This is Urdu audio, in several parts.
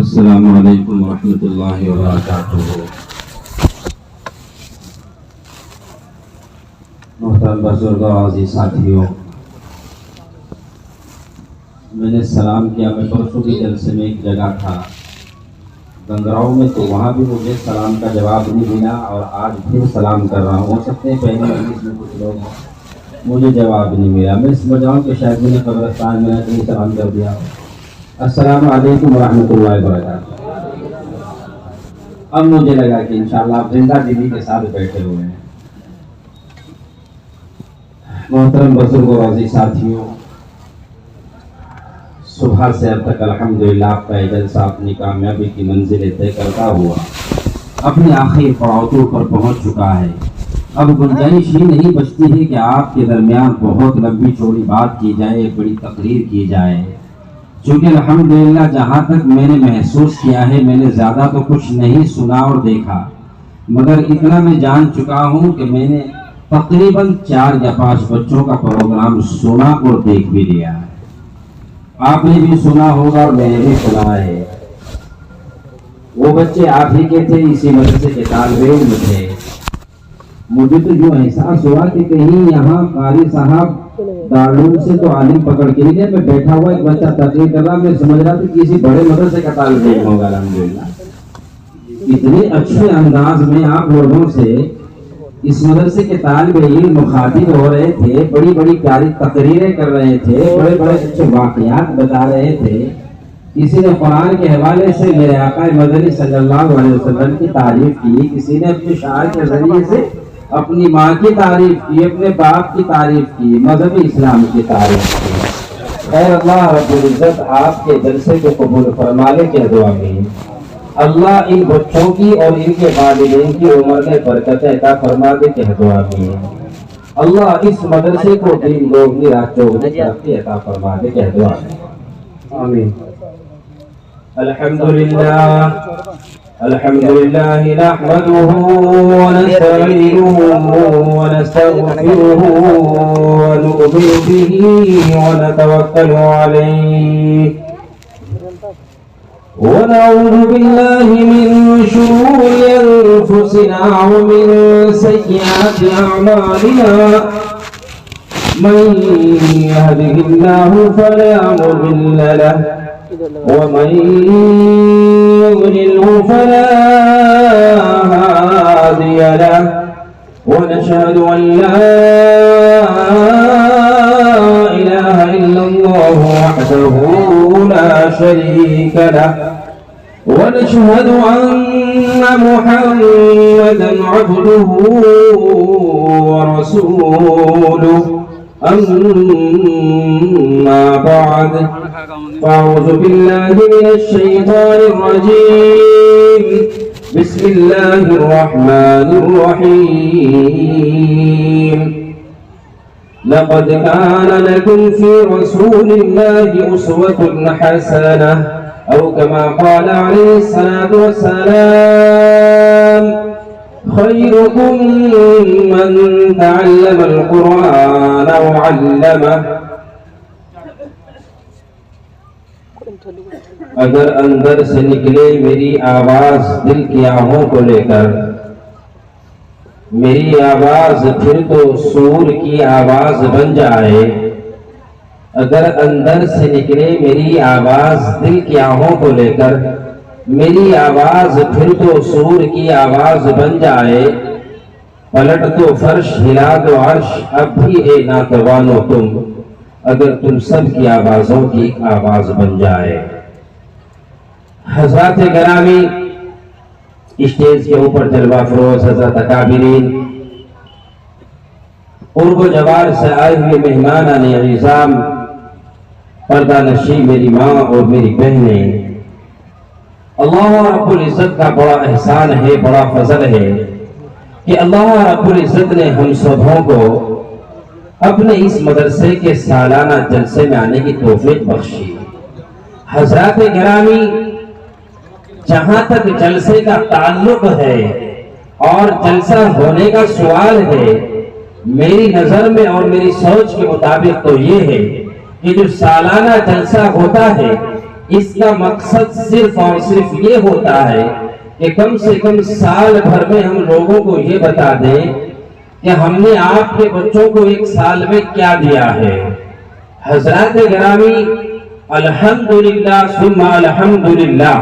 السلام علیکم ورحمۃ اللہ وبرکاتہ۔ محترم بزرگوں اور عزیز ساتھیوں، میں نے سلام کیا۔ میں پرسوں کے جلسے میں ایک جگہ تھا گنگراؤں میں، تو وہاں بھی مجھے سلام کا جواب نہیں ملا، اور آج پھر سلام کر رہا ہوں۔ ہو سکتے ہیں پہلے مجلس میں کچھ لوگ ہوں، مجھے جواب نہیں ملا۔ میں سمجھ رہا ہوں کہ شاید میں نے قبرستان میں کہیں سلام کر دیا۔ السلام علیکم ورحمۃ اللہ وبرکاتہ۔ اب مجھے لگا کہ انشاءاللہ آپ زندہ دلی کے ساتھ بیٹھے ہوئے ہیں۔ محترم بزرگوں اور عزیز ساتھیوں، صبح سے اب تک الحمدللہ آپ کا یہ جلسہ اپنی کامیابی کی منزلیں طے کرتا ہوا اپنے آخری پڑاؤ پر پہنچ چکا ہے۔ اب گنجائش ہی نہیں بچتی ہے کہ آپ کے درمیان بہت لمبی چوڑی بات کی جائے، بڑی تقریر کی جائے، چونکہ الحمدللہ جہاں تک میں نے محسوس کیا ہے، میں نے زیادہ تو کچھ نہیں سنا اور دیکھا، مگر اتنا میں جان چکا ہوں کہ میں نے تقریباً 4 یا 5 بچوں کا پروگرام سنا اور دیکھ بھی لیا ہے۔ آپ نے بھی سنا ہوگا اور میں نے بھی سنا ہے۔ وہ بچے آپ ہی کے تھے، اسی مدرسے کے طالب علم تھے۔ مجھے تو جو احساس ہوا کہ کہیں یہاں قاری صاحب دارالعلوم سے تو عالم پکڑ کے لیے، میں بیٹھا ہوا ایک بچہ تقریر کر رہا، میں سمجھ رہا تھا کسی بڑے مدرسے کا طالب علم ہوگا۔ الحمدللہ اتنے اچھے انداز میں آپ لوگوں سے اس مدرسے کے طالب علم مخاطب ہو رہے تھے، بڑی بڑی پیاری تقریریں کر رہے تھے، بڑے بڑے اچھے واقعات بتا رہے تھے۔ کسی نے قرآن کے حوالے سے میرے آقا مدنی صلی اللہ علیہ وسلم کی تعریف کی، کسی نے اپنے شاعر کے ذریعے سے اپنی ماں کی تعریف کی، اپنے باپ کی تعریف کی، مذہب اسلام کی تعریف کی۔ خیر اللہ رب العزت آپ کے جلسے کو قبول فرما لے کہ دعا میں اللہ ان بچوں کی اور ان کے والدین کی عمر میں برکت عطا فرما دے کہ دعا میں اللہ اس مدرسے کو دین دوگنی رات چوگنی ترقی عطا فرما دے کہ دعا میں آمین۔ الحمد لله نحمده ونستعينه ونستغفره ونؤمن به ونتوكل عليه ونعوذ بالله من شرور أنفسنا ومن سيئات أعمالنا، من يهده الله فلا مضل له ومن يضلله فلا هادي له، ونشهد أن لا إله إلا الله وحده لا شريك له، ونشهد أن محمدا عبده ورسوله، أما بعد فأعوذ بالله من الشيطان الرجيم، بسم الله الرحمن الرحيم، لقد كان لكم في رسول الله أسوة حسنة، أو كما قال عليه الصلاة والسلام، خيركم من تعلم القرآن وعلمه۔ اگر اندر سے نکلے میری آواز دل کی آہوں کو لے کر، میری آواز پھر تو سور کی آواز بن جائے۔ اگر اندر سے نکلے میری آواز دل کی آہوں کو لے کر، میری آواز پھر تو سور کی آواز بن جائے۔ پلٹ تو فرش ہلا دو عرش، اب بھی اے ناتوانو تم، اگر تم سب کی آوازوں کی آواز بن جائے۔ حضرات گرامی، اسٹیج کے اوپر جلوہ فروز حضرت اکابرین، قرب و جوار سے آئے ہوئے مہمانان عظام، پردہ نشی میری ماں اور میری بہنیں، اللہ رب العزت کا بڑا احسان ہے، بڑا فضل ہے کہ اللہ رب العزت نے ہم سبوں کو اپنے اس مدرسے کے سالانہ جلسے میں آنے کی توفیق بخشی۔ حضرات گرامی، جہاں تک جلسے کا تعلق ہے اور جلسہ ہونے کا سوال ہے، میری نظر میں اور میری سوچ کے مطابق تو یہ ہے کہ جو سالانہ جلسہ ہوتا ہے اس کا مقصد صرف اور صرف یہ ہوتا ہے کہ کم سے کم سال بھر میں ہم لوگوں کو یہ بتا دیں کہ ہم نے آپ کے بچوں کو ایک سال میں کیا دیا ہے۔ حضرات گرامی، الحمدللہ ثم الحمدللہ،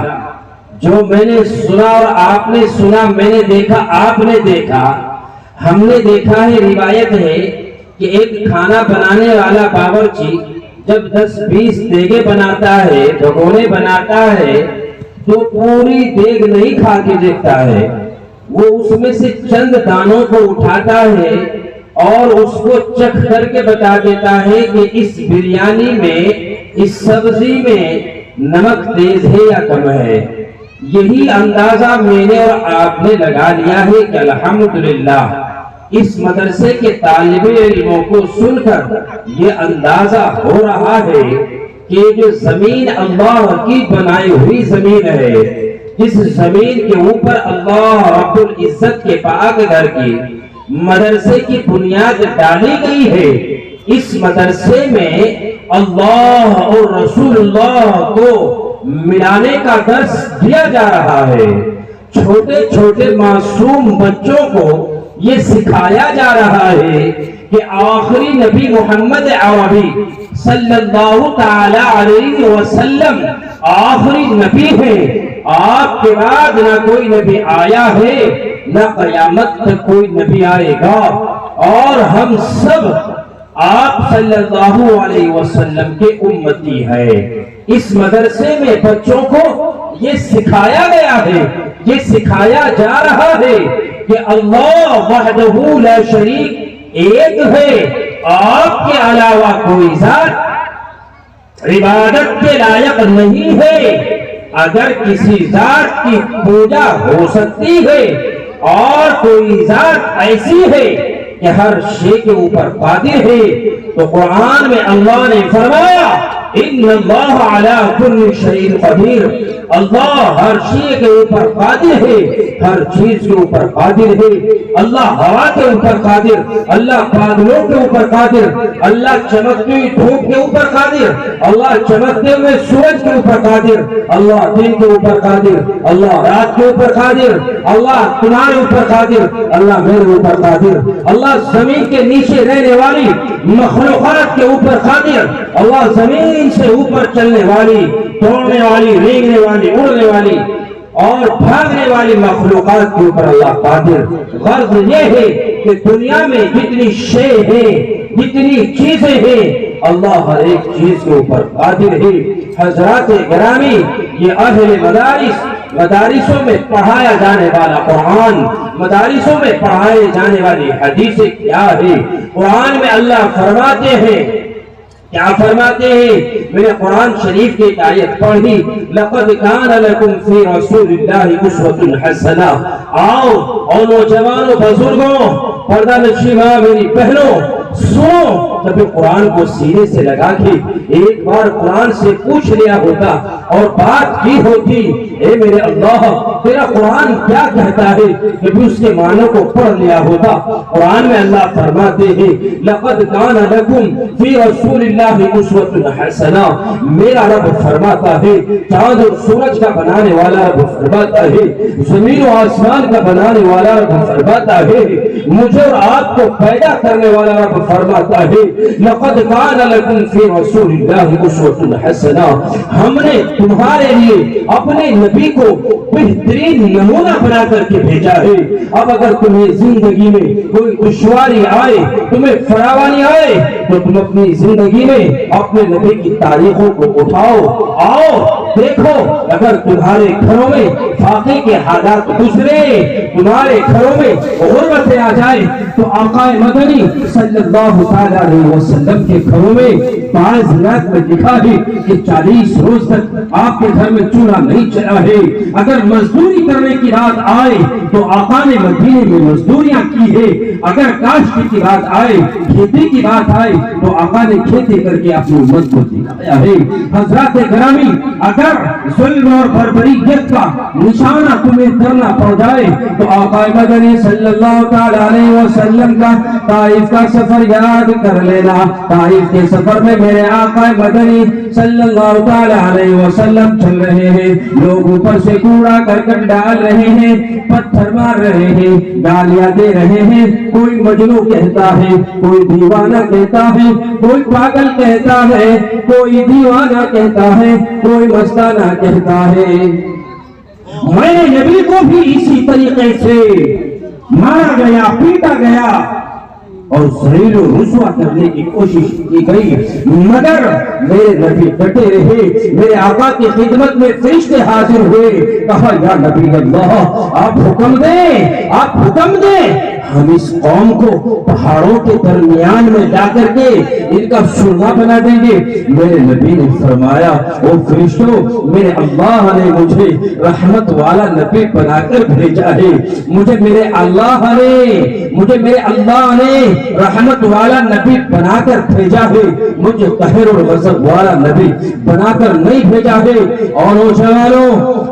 جو میں نے سنا اور آپ نے سنا، میں نے دیکھا آپ نے دیکھا، ہم نے دیکھا ہے، روایت ہے کہ ایک کھانا بنانے والا باورچی جب 10-20 دیگیں بناتا ہے، بھگونے بناتا ہے، تو پوری دیگ نہیں کھا کے دیکھتا ہے، وہ اس میں سے چند دانوں کو اٹھاتا ہے اور اس کو چکھ کر کے بتا دیتا ہے کہ اس بریانی میں، اس سبزی میں نمک تیز ہے یا کم ہے۔ یہی اندازہ میں نے اور آپ نے لگا لیا ہے کہ الحمدللہ اس مدرسے کے طالب علموں کو سن کر یہ اندازہ ہو رہا ہے کہ جو زمین اللہ کی بنائی ہوئی زمین ہے، اس زمین کے اوپر اللہ رب العزت کے پاک گھر کی مدرسے کی بنیاد ڈالی گئی ہے۔ اس مدرسے میں اللہ اور رسول اللہ کو ملانے کا درس دیا جا رہا ہے۔ چھوٹے چھوٹے معصوم بچوں کو یہ سکھایا جا رہا ہے کہ آخری نبی محمد عربی صلی اللہ تعالی علیہ وسلم آخری نبی ہے، آپ کے بعد نہ کوئی نبی آیا ہے، نہ قیامت تک کوئی نبی آئے گا، اور ہم سب آپ صلی اللہ علیہ وسلم کے امتی ہیں۔ اس مدرسے میں بچوں کو یہ سکھایا گیا ہے، یہ سکھایا جا رہا ہے کہ اللہ وحدہ لا شریک ایک ہے، آپ کے علاوہ کوئی ذات عبادت کے لائق نہیں ہے۔ اگر کسی ذات کی پوجا ہو سکتی ہے اور کوئی ذات ایسی ہے کہ ہر شے کے اوپر قادر ہے، تو قرآن میں اللہ نے فرمایا ان اللہ علی کل شیء قدیر، اللہ ہر شے کے اوپر قادر ہے، ہر چیز کے اوپر قادر ہے۔ اللہ ہوا کے اوپر قادر، اللہ بادلوں کے اوپر قادر، اللہ چمکتی ہوئی دھوپ کے اوپر قادر، اللہ چمکتے ہوئے سورج کے اوپر قادر، اللہ دن کے اوپر قادر، اللہ رات کے اوپر قادر، اللہ تمہارے اوپر قادر، اللہ میرے اوپر قادر، اللہ زمین کے نیچے رہنے والی مخلوقات کے اوپر قادر، اللہ زمین سے اوپر چلنے والی، دوڑنے والی، رینگنے والی، اڑنے والی اور بھاگنے والی مخلوقات کے اوپر اللہ قادر۔ غرض یہ ہے کہ دنیا میں جتنی شے ہے، جتنی چیزیں ہیں، اللہ ہر ایک چیز کے اوپر قادر ہے۔ حضرات گرامی، یہ اہل مدارسوں میں پڑھایا جانے والا قرآن، مدارسوں میں پڑھائے جانے والی حدیثیں کیا ہے؟ قرآن میں اللہ فرماتے ہیں، کیا فرماتے ہیں؟ میں نے قرآن شریف کی آیت پڑھی، لَقَدْ كَانَ لَكُمْ فِي رَسُولِ اللَّهِ أُسْوَةٌ حَسَنَةٌ۔ آؤ اور نوجوانوں، بزرگوں، پردہ نشین میری بہنوں، سنو۔ جب قرآن کو سینے سے لگا کے ایک بار قرآن سے پوچھ لیا ہوتا اور بات کی ہوتی، اے میرے اللہ تیرا قرآن کیا کہتا ہے، جب اس کے معنی کو پڑھ لیا ہوتا۔ قرآن میں اللہ فرماتے ہیں لَقَدْ كَانَ لَكُمْ فِي رَسُولِ اللَّهِ أُسْوَةٌ حَسَنَةٌ۔ میرا رب فرماتا ہے، چاند اور سورج کا بنانے والا رب فرماتا ہے، زمین و آسمان کا بنانے والا رب فرماتا ہے، مجھے اور آپ کو پیدا کرنے والا رب فرماتا ہے لَقَدْ كَانَ لَكُمْ فِي رَسُولِ اللَّهِ أُسْوَةٌ حَسَنَةٌ۔ ہم نے تمہارے لیے اپنے نبی کو بہترین نمونہ بنا کر کے بھیجا ہے۔ اب اگر تمہیں زندگی میں کوئی دشواری آئے، تمہیں فراوانی آئے، تو تم اپنی زندگی میں اپنے نبی کی تاریخوں کو اٹھاؤ، آؤ دیکھو۔ اگر تمہارے گھروں میں فاقے کے حالات گزرے، تمہارے گھروں میں غربتیں آ جائے، تو آقا مدنی صلی اللہ علیہ وسلم کے گھروں میں بعض روایت میں لکھا ہے کہ 40 روز تک آپ کے گھر میں چولہا نہیں چلا ہے۔ اگر مزدوری کرنے کی بات آئے تو آقا نے مدینے میں مزدوریاں کی ہے۔ اگر کاشت کی بات آئے، کھیتی کی بات آئے، تو آقا نے کھیتی کر کے اپنی امت کو دکھایا ہے۔ حضرات گرامی، اگر ظلم اور بربریت کا نشانہ تمہیں کرنا پڑ جائے، تو آقا مدنی صلی اللہ تعالی علیہ وسلم کا طائف کا سفر بار یاد کر لینا، طائف کے سفر میں میرے آقا مدنی صلی اللہ تعالی علیہ وسلم چل رہے ہیں، لوگ اوپر سے کوڑا کرکٹ ڈال رہے ہیں، پتھر مار رہے ہیں، گالیاں دے رہے ہیں، کوئی مجنون کہتا ہے، کوئی دیوانہ کہتا ہے، کوئی پاگل کہتا ہے، کوئی دیوانہ کہتا ہے، کوئی مستانہ کہتا ہے۔ میں نبی کو بھی اسی طریقے سے مارا گیا، پیٹا گیا اور ذلیل و رسوا کرنے کی کوشش کی گئی، مگر میرے نبی ڈٹے رہے۔ میرے آقا کی خدمت میں فرشتے حاضر ہوئے، کہا یا نبی اللہ آپ حکم دیں، آپ حکم دیں، ہم اس قوم کو پہاڑوں کے درمیان میں جا کر کے ان کا سرغہ بنا دیں گے۔ میرے نبی نے فرمایا او فرشتوں، میرے اللہ نے مجھے رحمت والا نبی بنا کر بھیجا ہے، مجھے میرے اللہ نے رحمت والا نبی بنا کر بھیجا ہے، مجھے قہر اور غضب والا نبی بنا کر نہیں بھیجا ہے۔ اور نوجوانوں،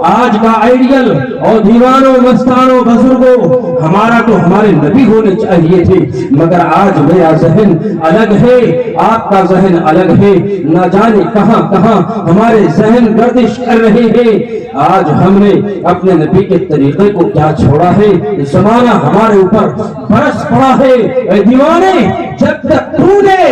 آج کا آئیڈیل اور دیوانوں، مستانوں، بزرگوں، ہمارا تو ہمارے نبی ہونے چاہیے تھے، مگر آج میرا ذہن الگ ہے، آپ کا ذہن الگ ہے، نہ جانے کہاں کہاں ہمارے ذہن گردش کر رہے ہیں۔ آج ہم نے اپنے نبی کے طریقے کو کیا چھوڑا ہے، زمانہ ہمارے اوپر برس پڑا ہے۔ اے دیوانے، جب تک تو نے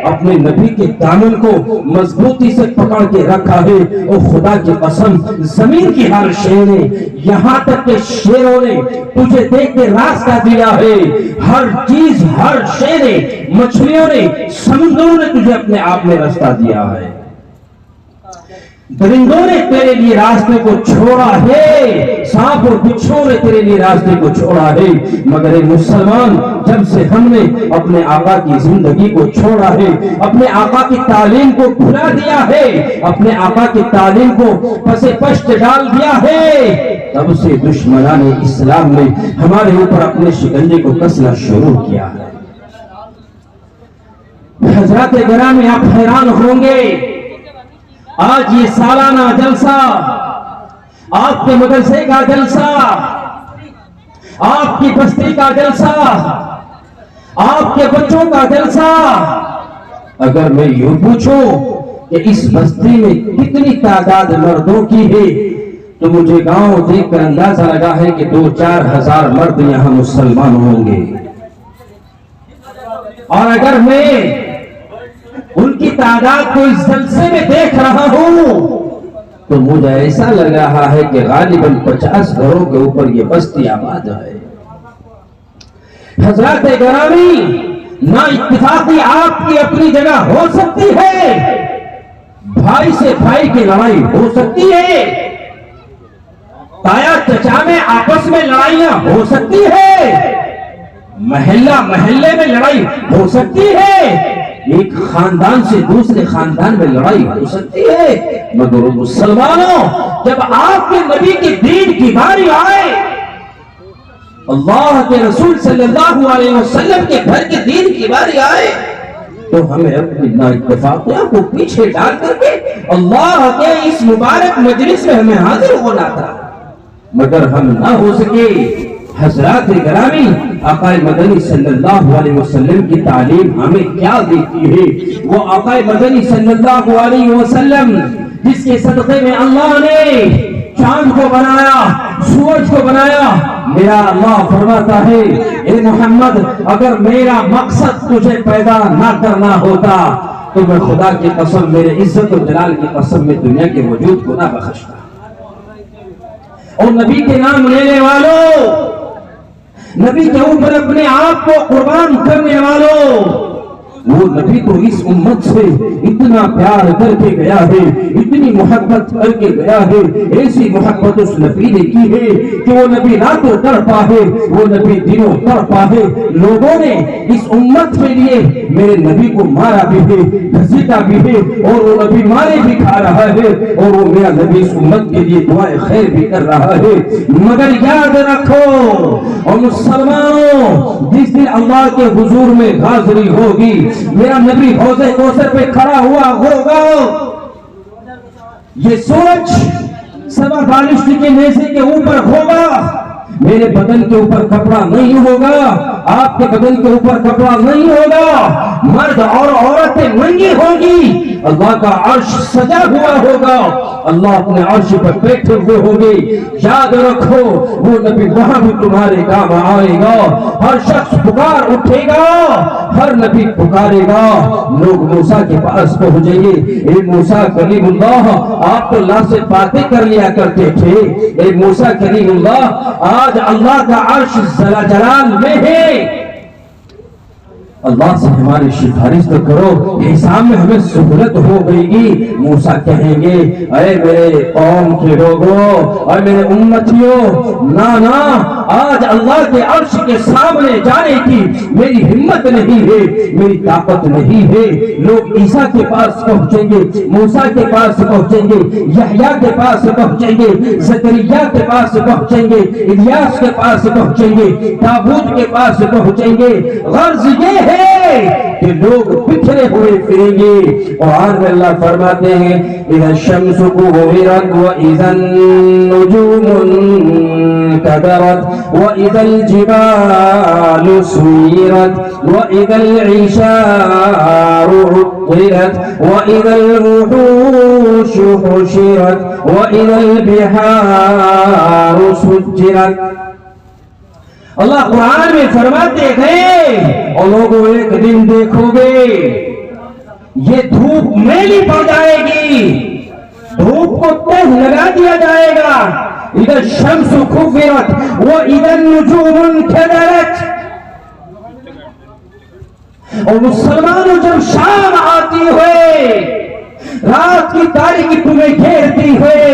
اپنے نبی کے دامن کو مضبوطی سے پکڑ کے رکھا ہے، او خدا کی قسم زمین کی ہر شے نے، یہاں تک کہ شیروں نے تجھے دیکھ کے راستہ دیا ہے، ہر چیز، ہر شے نے، مچھلیوں نے، سمندروں نے تجھے اپنے آپ میں راستہ دیا ہے، درندوں نے تیرے لیے راستے کو چھوڑا ہے، سانپ اور بچھوؤں نے تیرے لیے راستے کو چھوڑا ہے، مگر اے مسلمان، جب سے ہم نے اپنے آقا کی زندگی کو چھوڑا ہے، اپنے آقا کی تعلیم کو بھلا دیا ہے، اپنے آقا کی تعلیم کو پس پشت ڈال دیا ہے، تب سے دشمنان اسلام نے ہمارے اوپر اپنے شکنجے کو کسنا شروع کیا ہے۔ حضرات گرامی، آپ حیران ہوں گے، آج یہ سالانہ جلسہ، آپ کے مدرسے کا جلسہ، آپ کی بستی کا جلسہ، آپ کے بچوں کا جلسہ، اگر میں یوں پوچھوں کہ اس بستی میں کتنی تعداد مردوں کی ہے، تو مجھے گاؤں دیکھ کر اندازہ لگا ہے کہ 2-4 ہزار مرد یہاں مسلمان ہوں گے، اور اگر میں ان کی تعداد کو اس جلسے میں دیکھ رہا ہوں تو مجھے ایسا لگ رہا ہے کہ غالباً 50 گھروں کے اوپر یہ بستی آباد ہے۔ حضرات گرامی، نا اتفاقی آپ کی اپنی جگہ ہو سکتی ہے، بھائی سے بھائی کی لڑائی ہو سکتی ہے، تایا چچا میں آپس میں لڑائیاں ہو سکتی ہے، محلہ محلے میں لڑائی ہو سکتی ہے، ایک خاندان سے دوسرے خاندان میں لڑائی ہو سکتی ہے، مگر مسلمانوں، جب آپ کے نبی کے دین کی باری آئے، اللہ کے رسول صلی اللہ علیہ وسلم کے گھر کے دین کی باری آئے، تو ہمیں اپنی نااتفاقیوں کو پیچھے ڈال کر کے اللہ کے اس مبارک مجلس میں ہمیں حاضر ہونا تھا، مگر ہم نہ ہو سکے۔ حضرات گرامی، آقا مدنی صلی اللہ علیہ وسلم کی تعلیم ہمیں کیا دیتی ہے؟ وہ آقا مدنی صلی اللہ علیہ وسلم جس کے صدقے میں اللہ نے چاند کو بنایا، سورج کو بنایا، میرا اللہ فرماتا ہے اے محمد، اگر میرا مقصد تجھے پیدا نہ کرنا ہوتا تو میں خدا کی قسم، میرے عزت و جلال کی قسم، میں دنیا کے وجود کو نہ بخشتا۔ اور نبی کے نام لینے والوں، نبی کے اوپر اپنے آپ کو قربان کرنے والوں، وہ نبی تو اس امت سے اتنا پیار کر کے گیا ہے، اتنی محبت کر کے گیا ہے، ایسی محبت اس نبی نے کی ہے کہ وہ نبی راتوں تڑپا ہے، وہ نبی دنوں تڑپا ہے۔ لوگوں نے اس امت کے لیے میرے نبی کو مارا بھی ہے، گھسیٹا بھی ہے، اور وہ نبی مارے بھی کھا رہا ہے، اور وہ میرا نبی اس امت کے لیے دعائیں خیر بھی کر رہا ہے۔ مگر یاد رکھو اور مسلمانوں، جس دن اللہ کے حضور میں حاضری ہوگی، میرا نبی حوض کوثر پہ کھڑا ہوا ہوگا، یہ سورج 7 بالشت کے نیزے کے اوپر ہوگا، میرے بدن کے اوپر کپڑا نہیں ہوگا، آپ کے بدن کے اوپر کپڑا نہیں ہوگا، مرد اور عورتیں ننگی ہوں گی، اللہ کا عرش سجا ہوا ہوگا، اللہ اپنے عرش پر بیٹھے ہوئے ہوں گے۔ یاد رکھو وہ نبی وہاں بھی تمہارے کام آئے گا، ہر شخص پکار اٹھے گا، ہر نبی پکارے گا۔ لوگ موسیٰ کے پاس پہنچیں گے، اے موسیٰ کلیم اللہ، آپ تو اللہ سے باتیں کر لیا کرتے تھے، اے موسیٰ کلیم اللہ آج اللہ کا عرش جلال میں ہے، اللہ سے ہماری سفارش تو کرو، حساب میں ہمیں سہولت ہو گئی گی۔ موسیٰ کہیں گے اے میرے قوم کے لوگوں اور میرے امتیوں، نا آج اللہ کے عرش کے سامنے جانے کی میری ہمت نہیں ہے، میری طاقت نہیں ہے۔ لوگ عیسیٰ کے پاس پہنچیں گے، موسیٰ کے پاس پہنچیں گے، یحییٰ کے پاس پہنچیں گے، زکریا کے پاس پہنچیں گے، الیاس کے پاس پہنچیں گے، داؤد کے پاس پہنچیں گے۔ غرض یہ ہے کہ لوگ بکھرے ہوئے پھریں گے۔ قرآن میں اللہ فرماتے ہیں اذا الشمس كورت واذا النجوم انكدرت واذا الجبال سيرت واذا العشار عطلت واذا الوحوش حشرت واذا البحار سجرت۔ اللہ قرآن میں فرماتے ہیں اور لوگوں ایک دن دیکھو گے یہ دھوپ میلی پڑ جائے گی، دھوپ کو تہ لگا دیا جائے گا۔ اذا الشمس كورت واذا النجوم انكدرت۔ اور مسلمانوں جب شام آتی ہوئے، رات کی تاریکی تمہیں گھیرتی ہوئے،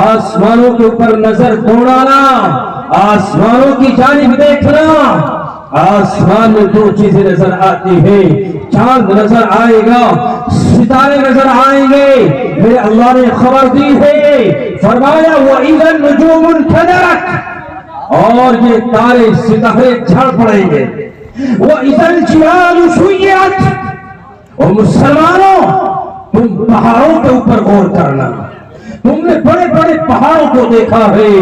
آسمانوں کے اوپر نظر دوڑانا، آسمانوں کی جانب دیکھنا، آسمان میں دو چیزیں نظر آتی ہیں، چاند نظر آئے گا، ستارے نظر آئیں گے۔ میرے اللہ نے خبر دی ہے، فرمایا وَإِذَا النُّجُومُ انْكَدَرَتْ، اور یہ تارے ستارے جھڑ پڑیں گے۔ وَإِذَا الْجِبَالُ سُيِّرَتْ، اور مسلمانوں تم پہاڑوں کے اوپر غور کرنا، تم نے بڑے بڑے پہاڑوں کو دیکھا ہے۔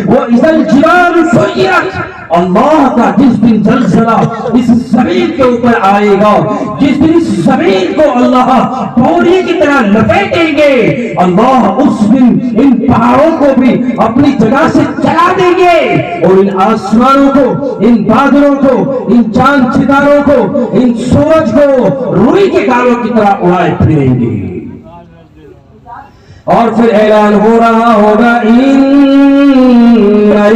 وَإِذَا الْجِبَالُ سُيِّرَتْ، اللہ کا جس دن زلزلہ اس زمین کے اوپر آئے گا، جس دن اس زمین کو اللہ بوری کی طرح لپیٹیں گے، اللہ اس دن ان پہاڑوں کو بھی اپنی جگہ سے چلا دیں گے، اور ان آسمانوں کو، ان بادلوں کو، ان چاند ستاروں کو، ان سورج کو روئی کے دانوں کی طرح اڑائے پھریں گے۔ اور پھر اعلان ہو رہا ہوگا ان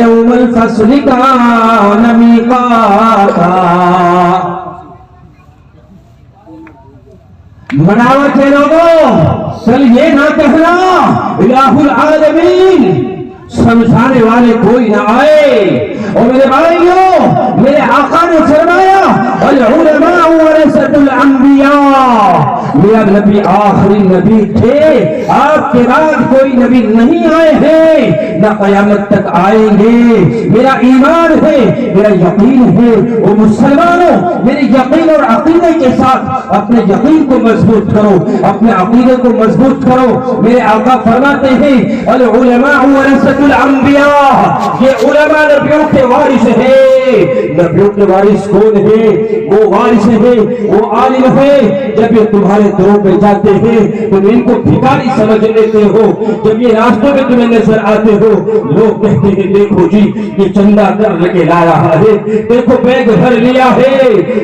یوم الفصل کان میقاتا، مناوٹ کے لوگوں کل یہ نہ کہنا الہ العالمین، سمجھانے والے کوئی نہ آئے۔ اور میرے بھائیوں، میرے آقا نے فرمایا العلماء ورثۃ الانبیاء، میرا نبی آخری نبی تھے، آپ کے بعد کوئی نبی نہیں آئے ہیں، نہ قیامت تک آئیں گے۔ میرا ایمان ہے، میرا یقین ہے۔ وہ مسلمانوں میرے یقین اور عقیدے کے ساتھ اپنے یقین کو مضبوط کرو، اپنے عقیدے کو مضبوط کرو۔ میرے آقا فرماتے ہیں العلماء ورثۃ الانبیاء، یہ علماء نبیوں کے وارث ہیں۔ نبیوں کے وارث کون ہیں؟ وہ وارث ہیں، وہ عالم ہیں۔ جب یہ تمہارے دوروں پہ جاتے ہیں تم ان کو بھکاری سمجھ لیتے ہو، جب یہ راستوں میں تمہیں نظر آتے ہو لوگ کہتے ہیں دیکھو جی یہ چندہ کر کے لا رہا ہے، دیکھو بیگ بھر لیا ہے۔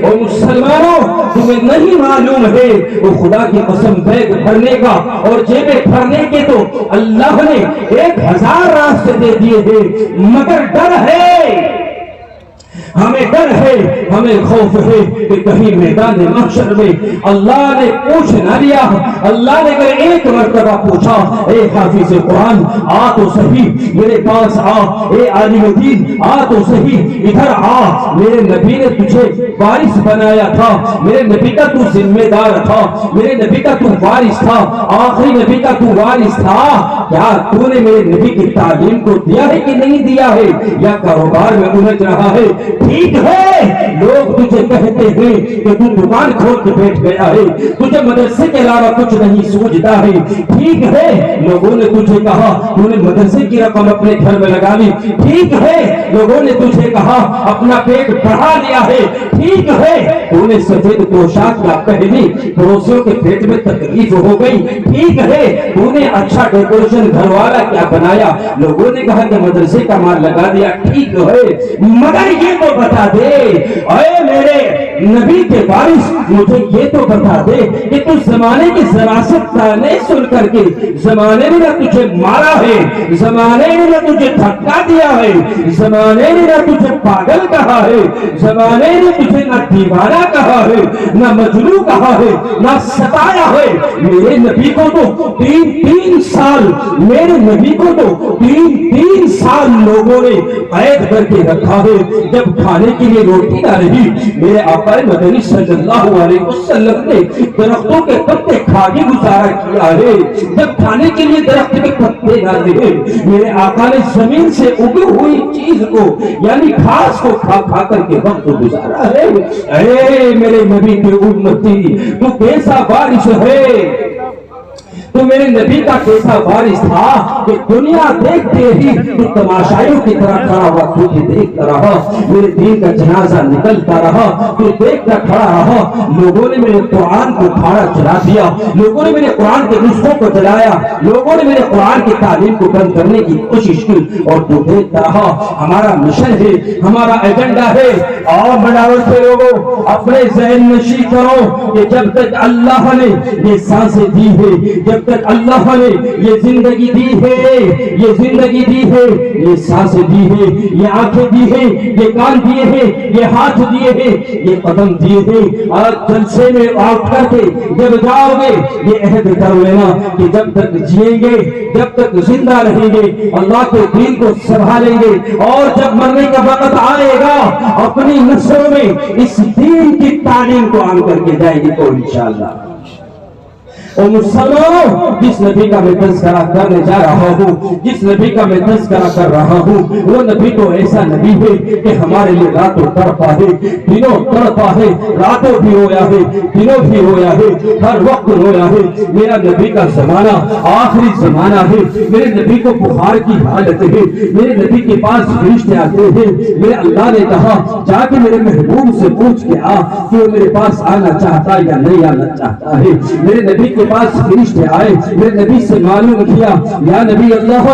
اور مسلمانوں تمہیں نہیں معلوم ہے وہ خدا کی قسم بیگ بھرنے کا اور جیبیں بھرنے کے تو اللہ نے 1000 راستے دے دیے ہیں، مگر ڈر ہے، ہمیں ڈر ہے، ہمیں خوف ہے کہ کہیں میدان محشر میں اللہ نے پوچھ نہ لیا۔ اللہ نے اگر ایک مرتبہ پوچھا اے حافظ قرآن آ تو صحیح میرے پاس آ، اے عالم دین آ تو صحیح ادھر آ، میرے نبی نے تجھے وارث بنایا تھا، میرے نبی کا تو ذمہ دار تھا، میرے نبی کا تو وارث تھا، آخری نبی کا تو وارث تھا، کیا تو نے میرے نبی کی تعلیم کو دیا ہے کہ نہیں دیا ہے، یا کاروبار میں الجھ رہا ہے، ٹھیک ہے لوگ تجھے کہتے ہیں کہ تو دکان کھول کے بیٹھ گیا ہے, تجھے مدرسے کے علاوہ کچھ نہیں سوچتا ہے. ٹھیک ہے لوگوں نے تجھے کہا تو نے مدرسے کی رقم اپنے گھر میں لگا لی. ٹھیک ہے لوگوں نے تجھے کہا اپنا پیٹ بڑھا لیا ہے. ٹھیک ہے تو نے سفید پوشاک کا پہنی, پڑوسیوں کے پیٹ میں تکلیف ہو گئی. ٹھیک ہے تو نے اچھا ڈیکوریشن گھر والا کیا بنایا, لوگوں نے کہا کہ مدرسے کا مال لگا دیا. ٹھیک ہے مگر یہ تو بتا دے اے میرے نبی کے وارث, مجھے یہ تو بتا دے کہ تو زمانے کی ذراست تانے سن کر کے زمانے نے نہ تجھے مارا ہے, زمانے نے نہ تجھے دھکا دیا ہے, زمانے نے نہ تجھے پاگل کہا ہے, زمانے نے تجھے نہ دیوانہ کہا ہے, نہ مجنوں کہا ہے, نہ ستایا ہے. میرے نبی کو تو تین سال میرے نبی کو تو تین سال لوگوں نے قید کر کے رکھا ہے. جب کھانے کے لیے روٹی نہ رہی, میرے آقا مدنی صلی اللہ علیہ وسلم نے درختوں کے پتے کھا کے گزارا کیا ہے. جب کھانے کے لیے درخت کے پتے نہ رہے, میرے آقا نے زمین سے اگی ہوئی چیز کو یعنی گھاس کو کھا کھا کر کے وقت گزارا ہے. اے میرے نبی کے امتی, تو کیسا بارش ہے, تو میرے نبی کا کیسا وارث تھا کہ دنیا دیکھتے ہی تو تماشائیوں کی طرح کھڑا ہوا تجھے دیکھتا رہا. میرے دین کا جنازہ نکلتا رہا تو دیکھتا کھڑا رہا. لوگوں نے میرے قرآن کو کھاڑا چلا دیا, لوگوں نے میرے قرآن کے نسخوں کو جلایا, لوگوں نے میرے قرآن کی تعلیم کو بند کرنے کی کوشش کی, اور تو دیکھتا رہا. ہمارا مشن ہے, ہمارا ایجنڈا ہے, اور بناوٹ سے لوگوں اپنے ذہن نشی کرو کہ جب تک اللہ نے یہ سانسیں دی ہے, جب تک اللہ نے یہ زندگی دی ہے, یہ زندگی دی ہے, یہ سانسیں دی ہے, یہ آنکھیں دی ہے, یہ کان دیے ہیں, یہ ہاتھ دیے ہیں, یہ قدم دیے ہیں, اور جلسے میں اٹھ کر کے جب جاؤ گے یہ عہد کر لینا کہ جب تک جیئیں گے, جب تک زندہ رہیں گے, اللہ کے دین کو سنبھالیں گے, اور جب مرنے کا وقت آئے گا اپنی نسلوں میں اس دین کی تعلیم کو عام کر کے جائے گی تو انشاءاللہ. اور مسلمانوں, جس نبی کا میں تذکرہ کرنے جا رہا ہوں, جس نبی کا میں تذکرہ کر رہا ہوں, وہ نبی تو ایسا نبی ہے کہ ہمارے لیے راتوں تڑپا ہے, دنوں تڑپا ہے, راتوں بھی رویا ہے, دنوں بھی رویا ہے, ہر وقت رویا ہے. میرا نبی کا زمانہ آخری زمانہ ہے. میرے نبی کو بخار کی حالت ہے, میرے نبی کے پاس فرشتے آتے ہیں. میرے اللہ نے کہا جا کے میرے محبوب سے پوچھ کے آ کہ وہ میرے پاس آنا چاہتا یا نہیں آنا چاہتا ہے. میرے نبی کے پاس فرشتے آئے, میرے نبی سے معلوم کیا یا نبی اللہ,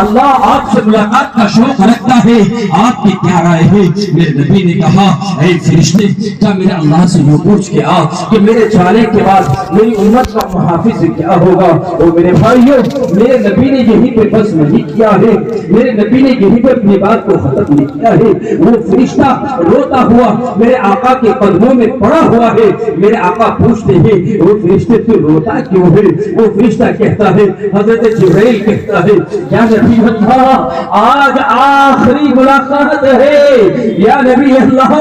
اللہ آپ سے ملاقات کا شوق رکھتا ہے, آپ کی کیا رائے ہے. میرے نبی نے کہا اے فرشتے کیا میرے اللہ سے یہ پوچھ کے آ کہ میرے جانے کے بعد میری امت کا محافظ کیا ہوگا. اور میرے بھائیوں, میرے نبی نے یہی پہ بس نہیں کیا ہے, میرے نبی نے یہی پہ اپنی بات کو ختم نہیں کیا ہے. وہ فرشتہ روتا ہوا میرے آقا کے قدموں میں پڑا ہوا ہے. میرے آقا پوچھتے ہیں وہ فرشتے تو روتا کیوں ہے. وہ فرشتہ کہتا ہے, حضرت جبرائیل کہتا ہے یا نبی اللہ آج آخری ملاقات ہے, یا نبی اللہ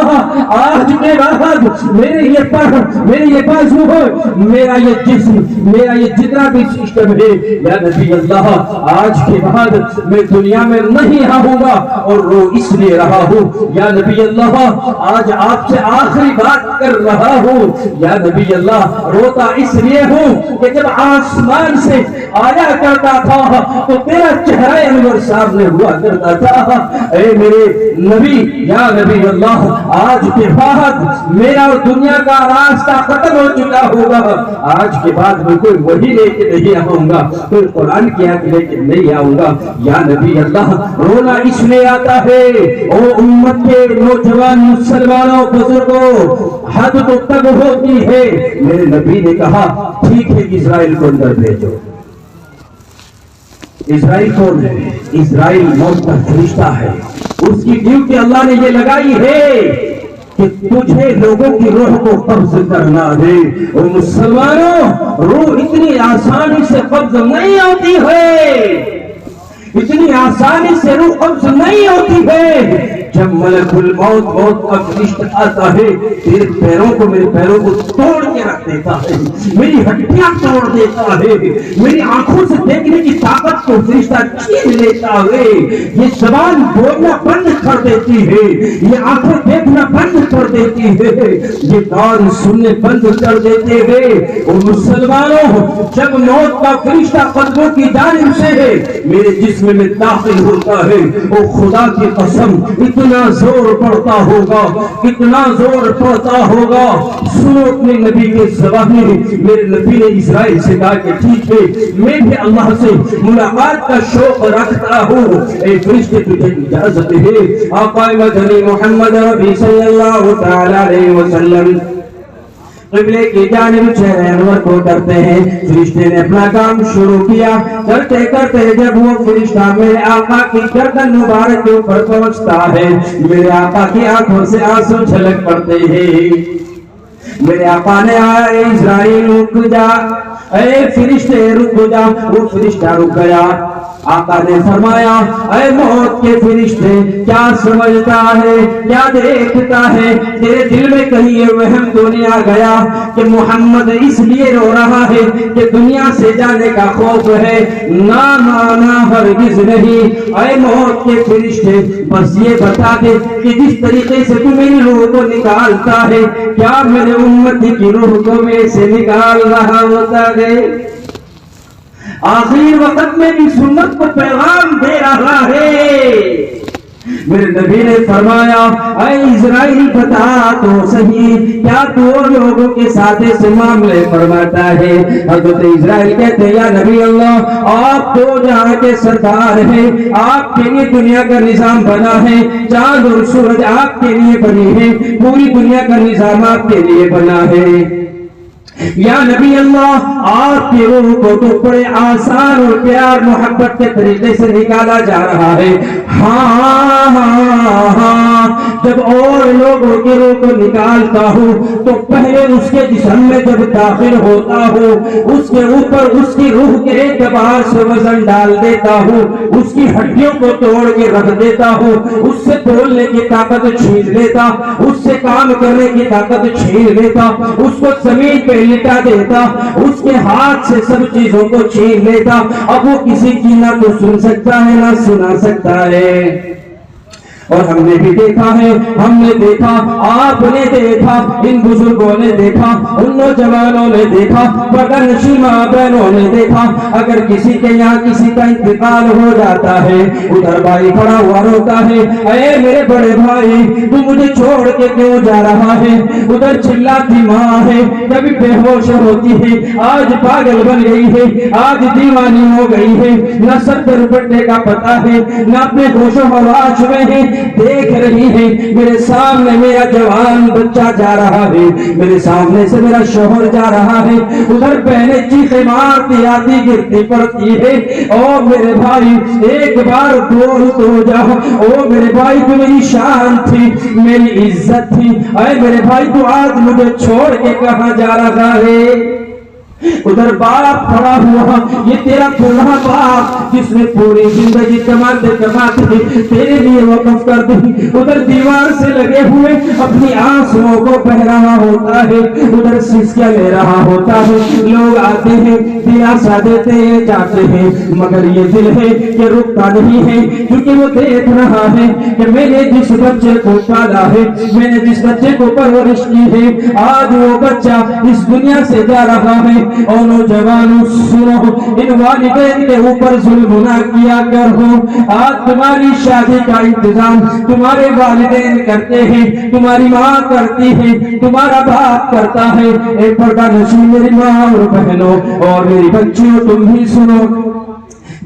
آج کے بعد میرے یہ پر, میرے یہ بازو ہے, میرا یہ جسم, میرا یہ جتنا بھی سسٹم ہے, یا نبی اللہ آج کے بعد میں دنیا میں نہیں آؤں گا اور رو اس لیے رہا ہوں. یا نبی اللہ آج آپ سے آخری بات کر رہا ہوں. یا نبی اللہ روتا اس لیے ہوں کہ جب آسمان سے آیا کرتا تھا تو تیرا چہرہ انور سامنے ہوا کرتا تھا. اے میرے نبی, یا نبی اللہ آج کے بعد میرا اور دنیا کا راستہ ختم ہو چکا ہوگا. آج کے بعد میں کوئی وحی لے کے نہیں آؤں گا, کوئی قرآن کی آیت لے کے نہیں آؤں گا. یا نبی اللہ رونا اس لیے آتا ہے او امت کے نوجوان مسلمانوں بزرگوں, حد تو تب ہوتی ہے. میرے نبی نے کہا ٹھیک ہے اسرائیل کو اندر بھیجو. اسرائیل کون ہے؟ اسرائیل موت کا فرشتہ ہے. اس کی ڈیوٹی اللہ نے یہ لگائی ہے کہ تجھے لوگوں کی روح کو قبض کرنا ہے. اور مسلمانوں, روح اتنی آسانی سے قبض نہیں ہوتی ہے, اتنی آسانی سے روح قبض نہیں ہوتی ہے. جب ملکul موت موت کا فرشتہ آتا ہے تیرے پیروں کو میرے پیروں کو توڑ کے رکھ دیتا ہے, میری ہڈیاں توڑ دیتا ہے, میری آنکھوں سے دیکھنے کی طاقت کو فرشتہ چھین لیتا ہے, یہ زبان بولنا بند کر دیتی ہے, یہ آنکھیں دیکھنا بند کر دیتی ہے, یہ کان سننے بند کر دیتے ہیں. اور مسلمانوں جب موت کا فرشتہ قلبوں کی جانب سے ہے میرے جسم میں داخل ہوتا ہے, او خدا کی قسم اتنا زور پڑتا ہوگا, اتنا زور پڑتا ہوگا. سنو اپنے نبی کے زبانی, میرے نبی نے اسرائیل سے کہا کہ ٹھیک ہے میں بھی اللہ سے ملاقات کا شوق رکھتا ہوں, اے فرشتے تجھے اجازت ہے. آقا مدنی محمد ربی صلی اللہ تعالی علیہ وسلم قبلے کی جانب چہرے انور کو کرتے ہیں. فرشتے نے اپنا کام شروع کیا, کرتے کرتے جب وہ فرشتہ میرے آقا کی گردن مبارک کے اوپر پہنچتا ہے میرے آقا کی آنکھوں سے آنسو جھلک پڑتے ہیں. میرے آقا نے آیا اے اسرائیل رک جا, اے فرشتے رک جا. وہ فرشتہ رک گیا. آقا نے فرمایا اے موت کے فرشتے کیا سمجھتا ہے, کیا دیکھتا ہے, تیرے دل میں کہیں یہ وہم تو نہیں آ گیا کہ محمد اس لیے رو رہا ہے کہ دنیا سے جانے کا خوف ہے؟ نہ نہ ہرگز نہیں. اے موت کے فرشتے بس یہ بتا دے کہ جس طریقے سے تو میری روح کو نکالتا ہے کیا میرے امتی کی روح کو میں سے نکال رہا ہوتا ہے؟ آخری وقت میں بھی سنت کو پیغام دے رہا ہے. میرے نبی نے فرمایا اے اسرائیل بتا تو صحیح کیا تو لوگوں کے ساتھ ایسے معاملے فرماتا ہے؟ حضرت اسرائیل کہتے ہیں یا نبی اللہ آپ تو جہاں کے سردار ہیں, آپ کے لیے دنیا کا نظام بنا ہے, چاند اور سورج آپ کے لیے بنی ہے, پوری دنیا کا نظام آپ کے لیے بنا ہے. یا نبی اللہ آپ کی روح کو تو بڑے آسان اور پیار محبت کے طریقے سے نکالا جا رہا ہے. ہاں ہاں ہاں جب اور لوگوں کی روح کو نکالتا ہوں تو پہلے اس کے جسم میں جب داخل ہوتا ہوں اس کے اوپر اس کی روح کے اعتبار سے وزن ڈال دیتا ہوں, اس کی ہڈیوں کو توڑ کے رکھ دیتا ہوں, اس سے بولنے کی طاقت چھین لیتا, اس سے کام کرنے کی طاقت چھین لیتا, اس کو زمین پہ لٹا دیتا, اس کے ہاتھ سے سب چیزوں کو چھین لیتا. اب وہ کسی کی نہ تو سن سکتا ہے نہ سنا سکتا ہے. اور ہم نے بھی دیکھا ہے, ہم نے دیکھا, آپ نے دیکھا, ان بزرگوں نے دیکھا, ان نوجوانوں نے دیکھا, بغیر نشین ماں بہنوں نے دیکھا. اگر کسی کے یہاں کسی کا انتقال ہو جاتا ہے ادھر بھائی کھڑا ہوا روتا ہے اے میرے بڑے بھائی تو مجھے چھوڑ کے کیوں جا رہا ہے؟ ادھر چلاتی ماں ہے, کبھی بے ہوش ہوتی ہے, آج پاگل بن گئی ہے, آج دیوانی ہو گئی ہے, نہ سر پہ دوپٹے کا پتہ ہے نہ اپنے ہوش و حواس میں ہے, دیکھ رہی ہے میرے سامنے میرا جوان بچہ جا رہا ہے, میرے سامنے سے میرا شوہر جا رہا ہے, ادھر بہنیں چیخیں مارتی آتی گرتی پڑتی ہے. او میرے بھائی ایک بار بول تو جا, او میرے بھائی تو میری شان تھی, میری عزت تھی, اے میرے بھائی تو آج مجھے چھوڑ کے کہاں جا رہا ہے؟ ادھر باپ کھڑا ہوا, یہ تیرا بوڑھا باپ جس نے پوری زندگی کماتے کماتے تیرے لیے وقف کر دی, ادھر دیوار سے لگے ہوئے اپنی آنسوؤں کو بہہ رہا ہوتا ہے, ادھر سسکیاں لے رہا ہوتا ہے. لوگ آتے ہیں دلاسا دیتے ہیں جاتے ہیں, مگر یہ دل ہے کہ رکتا نہیں ہے, کیونکہ وہ دیکھ رہا ہے کہ میں نے جس بچے کو پالا ہے, میں نے جس بچے کو پرورش کی ہے, آج وہ بچہ اس دنیا سے جا رہا ہے. اور نوجوانوں سنو, ان والدین کے اوپر ظلم نہ کیا کرو. آج تمہاری شادی کا انتظام تمہارے والدین کرتے ہیں, تمہاری ماں کرتی ہے, تمہارا باپ کرتا ہے. اے پردہ نشین میری ماں اور بہنوں اور میری بچیوں تم بھی سنو,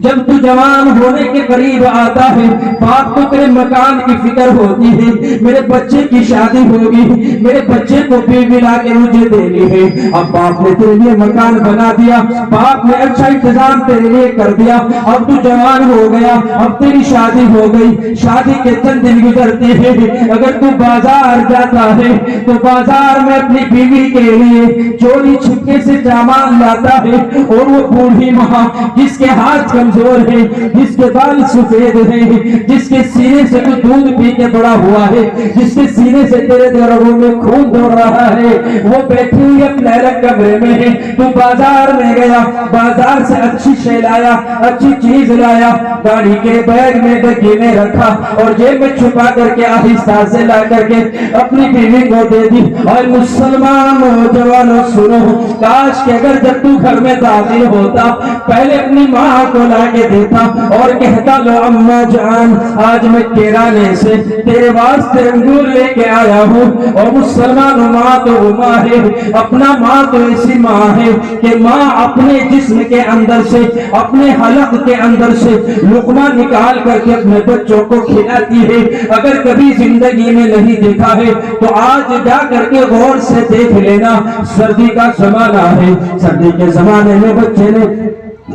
جب تو جوان ہونے کے قریب آتا ہے باپ کو تیرے مکان کی فکر ہوتی ہے, میرے بچے کی شادی ہوگی, میرے بچے کو بیوی لا کے مجھے دینی ہے. اب باپ نے تیرے لیے مکان بنا دیا, باپ نے اچھا انتظام تیرے لیے کر دیا, اب تو جوان ہو گیا, اب تیری شادی ہو گئی. شادی کے چند دن گزرتے ہیں, اگر تو بازار جاتا ہے تو بازار میں اپنی بیوی کے لیے چوری چھپکے سے سامان لاتا ہے, اور وہ بوڑھی ماں جس کے ہاتھ کمزور ہے، جس کے بال سفید ہیں، جس کے سینے سے تو دودھ پی کے بڑا ہوا ہے، جس کے سینے سے تیرے رگوں میں خون دوڑ رہا ہے، وہ بیٹھی ہوئی اپنے الگ کمرے میں ہے، تو بازار میں گیا، بازار سے اچھی شے لایا، اچھی چیز لایا، گاڑی کے بیگ میں ڈگی میں رکھا اور جیب میں چھپا کر کے آہستہ سے لا کر کے اپنی بیوی کو دے دی۔ اور مسلمان نوجوانوں سنو، کاش کہ اگر جب تو گھر میں داخل ہوتا پہلے اپنی ماں کو لا کے دیتا اور کہتا لو اماں جان آج میں کیرانے سے تیرے واسطے انگور لے کے آیا ہوں۔ اور مسلمان ماں تو ماں ہے، اپنا ماں تو ایسی ماں ہے کہ ماں اپنے جسم کے اندر سے، اپنے حلق کے اندر سے لقمہ نکال کر کے اپنے بچوں کو کھلاتی ہے۔ اگر کبھی زندگی میں نہیں دیکھا ہے تو آج جا کر کے غور سے دیکھ لینا، سردی کا زمانہ ہے، سردی کے زمانے میں بچے نے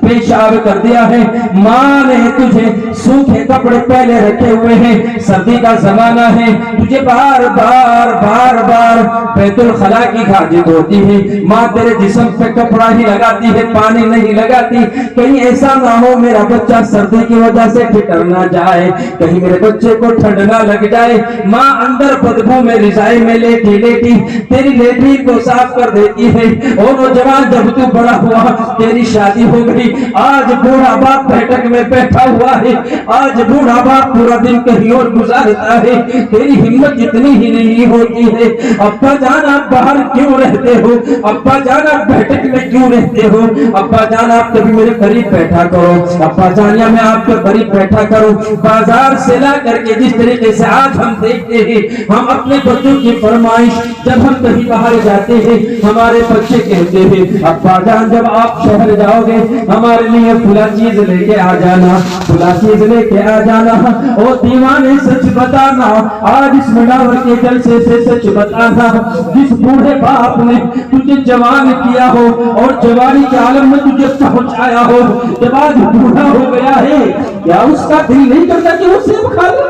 پیشاب کر دیا ہے، ماں نے تجھے سوکھے کپڑے پہلے رکھے ہوئے ہیں، سردی کا زمانہ ہے، تجھے بار بار بیت الخلا کی حاجت ہوتی ہے، ماں تیرے جسم پہ کپڑا ہی لگاتی ہے، پانی نہیں لگاتی، کہیں ایسا نہ ہو میرا بچہ سردی کی وجہ سے ٹھٹر نہ جائے، کہیں میرے بچے کو ٹھنڈ نہ لگ جائے۔ ماں اندر بدبو میں رضائی میں لیٹی تیری لیٹرین کو صاف کر دیتی ہے۔ اور نوجوان جب تو بڑا ہوا، تیری شادی ہو گئی، آج بوڑھا باپ بیٹھک میں بیٹھا ہوا ہے، آج بوڑھا باپ پورا دن کہیں اور گزارتا ہے، تیری ہمت اتنی ہی نہیں ہوتی ہے۔ ابا جان آپ باہر کیوں رہتے ہو؟ ابا جان آپ بیٹھک میں کیوں رہتے ہو؟ ابا جان آپ کبھی میرے قریب بیٹھا کرو، ابا جان یا میں آپ کے قریب بیٹھا کروں۔ بازار سے لا کر کے جس طریقے سے آج ہم دیکھتے ہیں، ہم اپنے بچوں کی فرمائش جب ہم کہیں باہر جاتے ہیں، ہمارے بچے کہتے ہیں ابا جان جب آپ شہر جاؤ گے ہمارے لیے فلاں چیز لے کے آ جانا، فلاں چیز لے کے آ جانا۔ او دیوانے سچ بتانا، آج اس مڈاور کے جلسے سے سچ بتانا، جس بوڑھے باپ نے تجھے جوان کیا ہو اور جوانی کے عالم میں تجھے پہنچایا ہو، جب آج بوڑھا ہو گیا ہے، کیا اس کا دل نہیں کرتا کہ وہ سیب کھا لے؟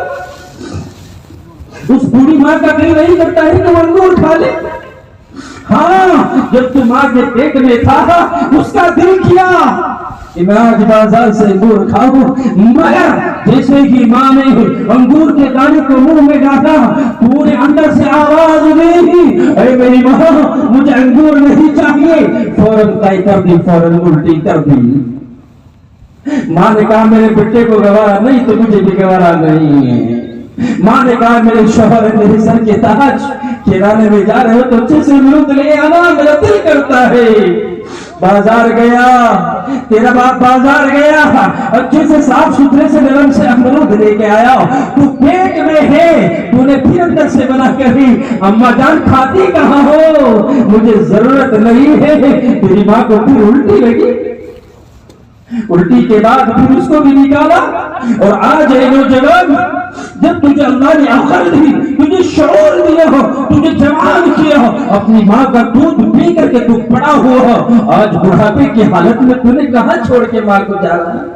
اس بوڑھی ماں کا دل نہیں کرتا ہے کہ وہ انگور کھا لے؟ ہاں، جب تم ماں کے پیٹ میں تھا اس کا دل کیا کہ میں آج بازار سے انگور کھاؤں، مگر جیسے ہی ماں نے انگور کے دانے کو منہ میں ڈالا، پورے اندر سے آواز نہیں، اے میری ماں مجھے انگور نہیں چاہیے، فوراً طے کر دی، فوراً الٹی کر دی۔ ماں نے کہا میرے بیٹے کو گوارا نہیں تو مجھے بھی گوارا نہیں ہے۔ ماں نے کہا میرے شوہر میرے سر کے تاج، کھیرانے میں جا رہے ہو تو اچھے سے امرود لے آنا، میرا دل کرتا ہے۔ بازار گیا، تیرا باپ بازار گیا، اچھے سے صاف ستھرے سے نرم سے امرود لے کے آیا، تو پیٹ میں ہے، تو نے پھر اندر سے بنا کری اماں جان کھاتی کہاں ہو؟ مجھے ضرورت نہیں ہے۔ تیری ماں کو پھر الٹی لگی، الٹی کے بعد پھر اس کو بھی نکالا۔ اور آج اے نوجوان، جب تجھے اللہ نے عقل دی، تجھے شعور دیا ہو، تجھے جوان کیا ہو، اپنی ماں کا دودھ پی کر کے تو بڑا ہوا ہو، آج بڑھاپے کی حالت میں تو نے کہاں چھوڑ کے ماں کو جا رہا ہے؟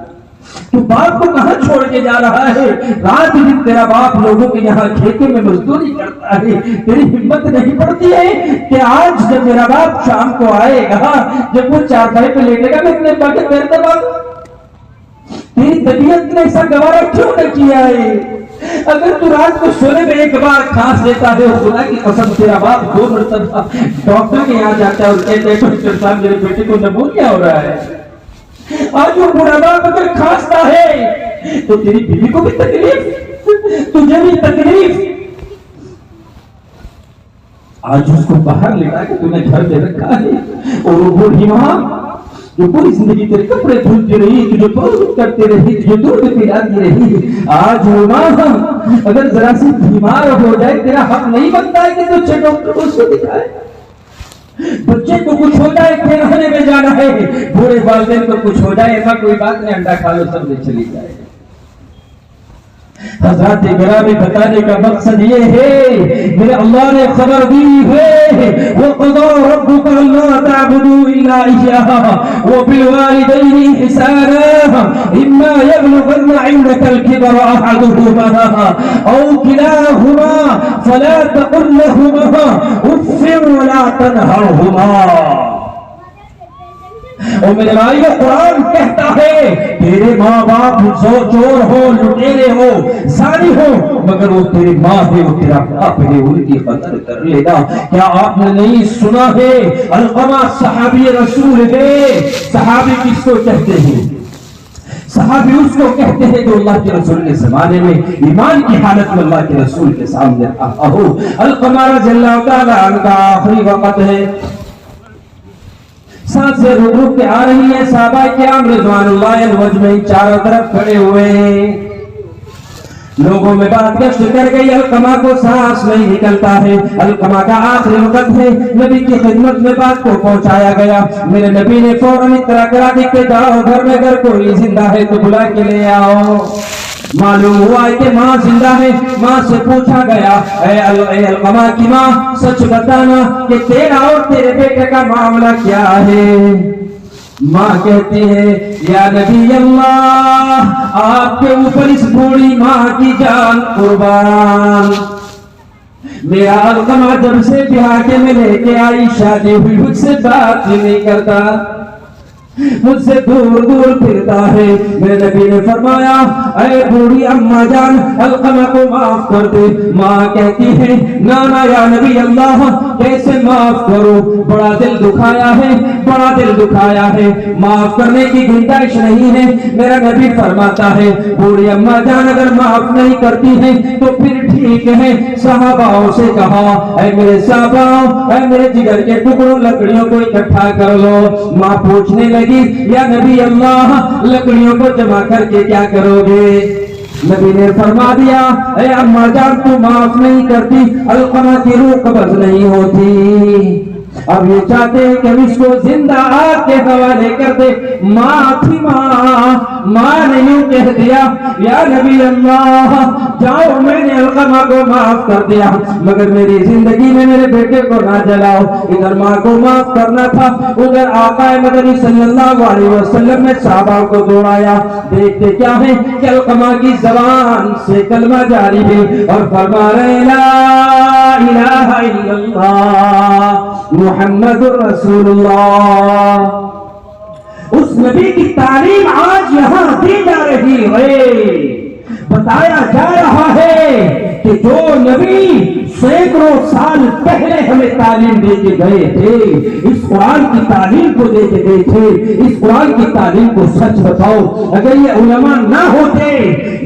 تو باپ کو کہاں چھوڑ کے جا رہا ہے؟ رات دن تیرا باپ لوگوں کے یہاں کھیتوں میں مزدوری کرتا ہے، تیری ہمت نہیں پڑتی ہے کہ آج جب میرا باپ شام کو آئے گا، جب وہ چارپائی پہ لیٹے گا، میں اپنے پاکے پیر دبا دوں؟ تیری طبیعت نے ایسا گوارا کیوں نہ کیا ہے؟ اگر تو رات کو سونے میں ایک بار کھانس لیتا ہے، خدا کی قسم تیرا باپ 2 مرتبہ ڈاکٹر کے یہاں جاتا ہے اور کہتے ہیں ڈاکٹر صاحب میرے بیٹے کو نمونیا ہو رہا ہے۔ آج وہ بوڑھا باپ اگر کھانستا ہے تو تیری بیوی کو بھی تکلیف، تجھے بھی تکلیف۔ آج اس کو باہر لٹا کے تم نے گھر میں رکھا ہے، اور وہ بوڑھی ماں جو پوری زندگی تیرے کپڑے دھلتی رہی، تجھے پرورش کرتی رہی، تجھے دودھ پلاتی رہی، آج وہ ماں اگر ذرا سی بیمار ہو جائے، تیرا حق نہیں بنتا ہے کہ تو اچھے ڈاکٹر کو اس کو دکھائے؟ بچے کو کچھ ہو جائے کھیلانے میں جانا ہے، بوڑھے والدین کو کچھ ہو جائے ایسا کوئی بات نہیں، انڈا کھا لو سب میں چلی جائے۔ حضرات گرامی بتانے کا مقصد یہ ہے، میرے اللہ نے خبر دی ہے، وَقَضَىٰ رَبُّكَ أَلَّا تَعْبُدُوا إِلَّا إِيَّاهُ وَبِالْوَالِدَيْنِ إِحْسَانًا إِمَّا يَبْلُغَنَّ عِندَكَ الْكِبَرَ أَحَدُهُمَا أَوْ كِلَاهُمَا فَلَا تَقُل لَّهُمَا أُفٍّ وَلَا تَنْهَرْهُمَا۔ اور میرے بھائیو قرآن کہتا ہے کہ تیرے ماں باپ چور ہو، لٹیرے ہو، زانی ہو، مگر وہ تیری ماں ہے، وہ تیرا باپ ہے، ان کی قدر کر لینا۔ کیا آپ نے نہیں سنا ہے علقمہ صحابی رسول ہے؟ صحابی کس کو کہتے ہیں؟ صحابی اس کو کہتے ہیں جو اللہ کے رسول کے زمانے میں ایمان کی حالت میں اللہ کے رسول کے سامنے آیا ہو۔ علقمہ رضی اللہ تعالیٰ عنہ کا آخری وقت ہے، ساتھ سے رک رک کے آ رہی ہے، صحابہ کرام رضوان اللہ علیہم مجمعین چاروں طرف کھڑے ہوئے ہیں، لوگوں میں بات گشت کر گئی، علقمہ کو سانس نہیں نکلتا ہے، علقمہ کا آخری وقت ہے، نبی کی خدمت میں بات کو پہنچایا گیا۔ میرے نبی نے فوراً اطلاع کرا دی کہ جاؤ گھر میں اگر کوئی زندہ ہے تو بلا کے لے آؤ۔ معلوم ہوا کہ ماں زندہ ہے، ماں سے پوچھا گیا اے علقمہ کی ماں سچ بتانا کہ تیرا اور تیرے بیٹے کا معاملہ کیا ہے؟ ماں کہتی ہے یا نبی اللہ آپ کے اوپر اس بوڑھی ماں کی جان قربان، میرا علقمہ جب سے بیاہ کے میں لے کے آئی شادی ہوئی مجھ سے بات ہی نہیں کرتا، مجھ سے دور دور پھرتا ہے۔ میرے نبی نے فرمایا اے بوڑھی اماں جان علقمہ کو معاف کر دے۔ ماں کہتی ہے نانا یا نبی اللہ کیسے معاف کرو، بڑا دل دکھایا ہے، بڑا دل دکھایا ہے، معاف کرنے کی گنجائش نہیں ہے۔ میرا نبی فرماتا ہے بوڑھی اماں جان اگر معاف نہیں کرتی ہے تو پھر ٹھیک ہے، صحاباؤں سے کہا اے میرے صحاباؤں، اے میرے جگر کے ٹکڑوں لکڑیوں کو اکٹھا کر لو۔ ماں پوچھنے لگی یا نبی اللہ لکڑیوں کو جمع کر کے کیا کرو گے؟ نبی نے فرما دیا اے اماں جان تو معاف نہیں کرتی، علقمہ کی روح قبض نہیں ہوتی، اب یہ چاہتے ہیں کہ اس کو زندہ آگ کے حوالے کر دے۔ ماں تھی ماں نے یوں کہہ دیا یا نبی اللہ جاؤ میں نے علقمہ کو معاف کر دیا مگر میری زندگی میں میرے بیٹے کو نہ جلاؤ۔ ادھر ماں کو معاف کرنا تھا، ادھر آقا مدنی صلی اللہ علیہ وسلم نے صحابہ کو دوڑایا، دیکھتے کیا ہے کہ علقمہ کی زبان سے کلمہ جاری ہے اور فرما رہے لا الہ الا اللہ محمد رسول اللہ۔ اس نبی کی تعلیم آج یہاں دی جا رہی ہے، بتایا جا رہا ہے کہ جو نبی سینکڑوں سال پہلے ہمیں تعلیم دے کے گئے تھے، اس قرآن کی تعلیم کو دے کے گئے تھے، اس قرآن کی تعلیم کو سچ بتاؤ اگر یہ علماء نہ ہوتے،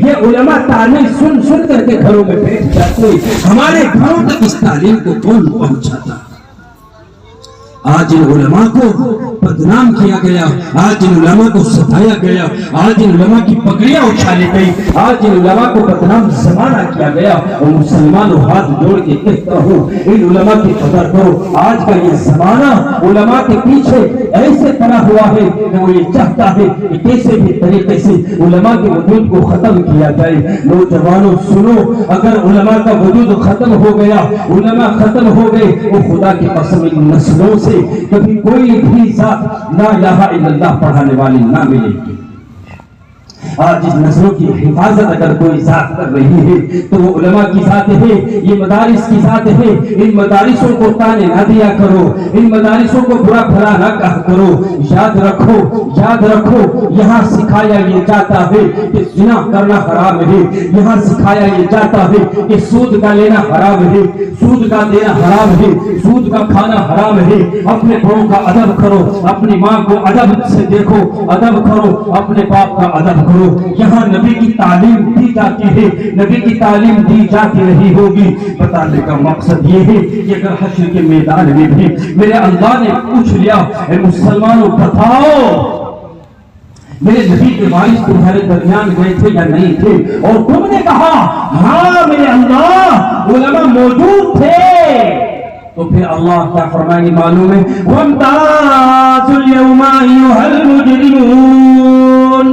یہ علماء تعلیم سن سن کر کے گھروں میں بیٹھ جاتے، ہمارے گھروں تک اس تعلیم کو کون پہنچاتا؟ آج ان علماء کو بدنام کیا گیا، آج ان علماء کو ستایا گیا، آج ان علماء کی پگڑیاں اچھالی گئی، آج ان علماء کو بدنام زمانہ کیا گیا۔ اور مسلمانوں ہاتھ جوڑ کے کہتا ہوں ان علماء کی قدر کرو۔ آج کا یہ زمانہ علماء کے پیچھے ایسے پڑا ہوا ہے کہ وہ یہ چاہتا ہے کہ کیسے بھی طریقے سے علماء کے وجود کو ختم کیا جائے۔ نوجوانوں سنو، اگر علماء کا وجود ختم ہو گیا، علماء ختم ہو گئے، وہ خدا کی قسم ان نسلوں سے کبھی کوئی بھی ذات لا الہ الا اللہ پڑھانے والی نہ ملے گی۔ آج اس نسلوں کی حفاظت اگر کوئی ذات کر رہی ہے تو وہ علماء کی ذات ہے، یہ مدارس کی ذات ہے۔ ان مدارسوں کو تانے نہ دیا کرو، ان مدارسوں کو برا بھلا نہ کہا کرو۔ یاد رکھو، یاد رکھو، یہاں سکھایا یہ جاتا ہے کہ زنا کرنا حرام ہے، یہاں سکھایا یہ جاتا ہے کہ سود کا لینا حرام ہے، سود کا دینا حرام ہے، سود کا کھانا حرام ہے۔ اپنے بڑوں کا ادب کرو، اپنی ماں کو ادب سے دیکھو، ادب کرو، اپنے باپ کا ادب کرو۔ یہاں نبی کی تعلیم دی جاتی ہے، نبی کی تعلیم دی جاتی رہی ہوگی۔ بتانے کا مقصد یہ ہے کہ اگر حشر کے میدان میں بھی میرے اللہ نے پوچھ لیا اے مسلمانوں بتاؤ میرے نبی کے وارث تمہارے درمیان گئے تھے یا نہیں تھے، اور تم نے کہا ہاں میرے اللہ علماء موجود تھے، تو پھر اللہ کیا فرمائیں گے معلوم ہے وَامْتَازُوا الْيَوْمَ أَيُّهَا الْمُجْرِمُونَ۔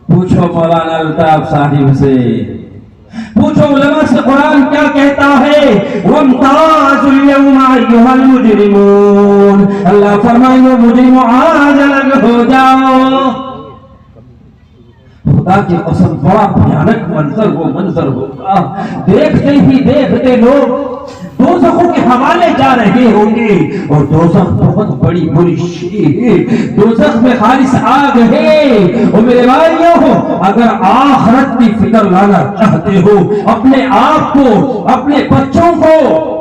پوچھو مولانا الطاف صاحب سے، پوچھو علماء سے قرآن کیا کہتا ہے وَامْتَازُوا الْيَوْمَ أَيُّهَا الْمُجْرِمُونَ۔ اللہ فرمائیں گے مجرموں آج الگ ہو جاؤ۔ خدا کی قسم بڑا بھیانک منظر وہ منظر ہوگا، دیکھتے ہی دیکھتے لوگ دوزخوں کے حوالے جا رہے ہوں گے، اور دوزخ بہت بڑی بری شی ہے، دوزخ میں خالص آگ ہے۔ اور میرے بھائیوں، اگر آخرت کی فکر لانا چاہتے ہو، اپنے آپ کو اپنے بچوں کو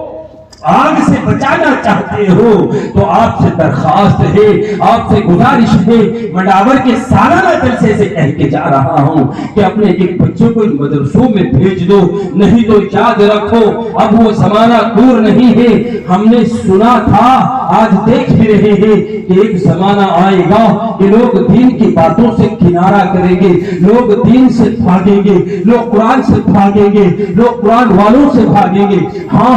آگ سے بچانا چاہتے ہو، تو آپ سے درخواست ہے، آپ سے گزارش ہے، منڈاور کے سالانہ جلسے سے کہہ کے جا رہا ہوں کہ اپنے ایک بچوں کو مدرسوں میں بھیج دو، نہیں تو یاد رکھو اب وہ زمانہ دور نہیں ہے۔ ہم نے سنا تھا، آج دیکھ بھی رہے ہیں کہ ایک زمانہ آئے گا کہ لوگ دین کی باتوں سے کنارہ کریں گے، لوگ دین سے بھاگیں گے، لوگ قرآن سے بھاگیں گے، لوگ قرآن والوں سے بھاگیں گے۔ ہاں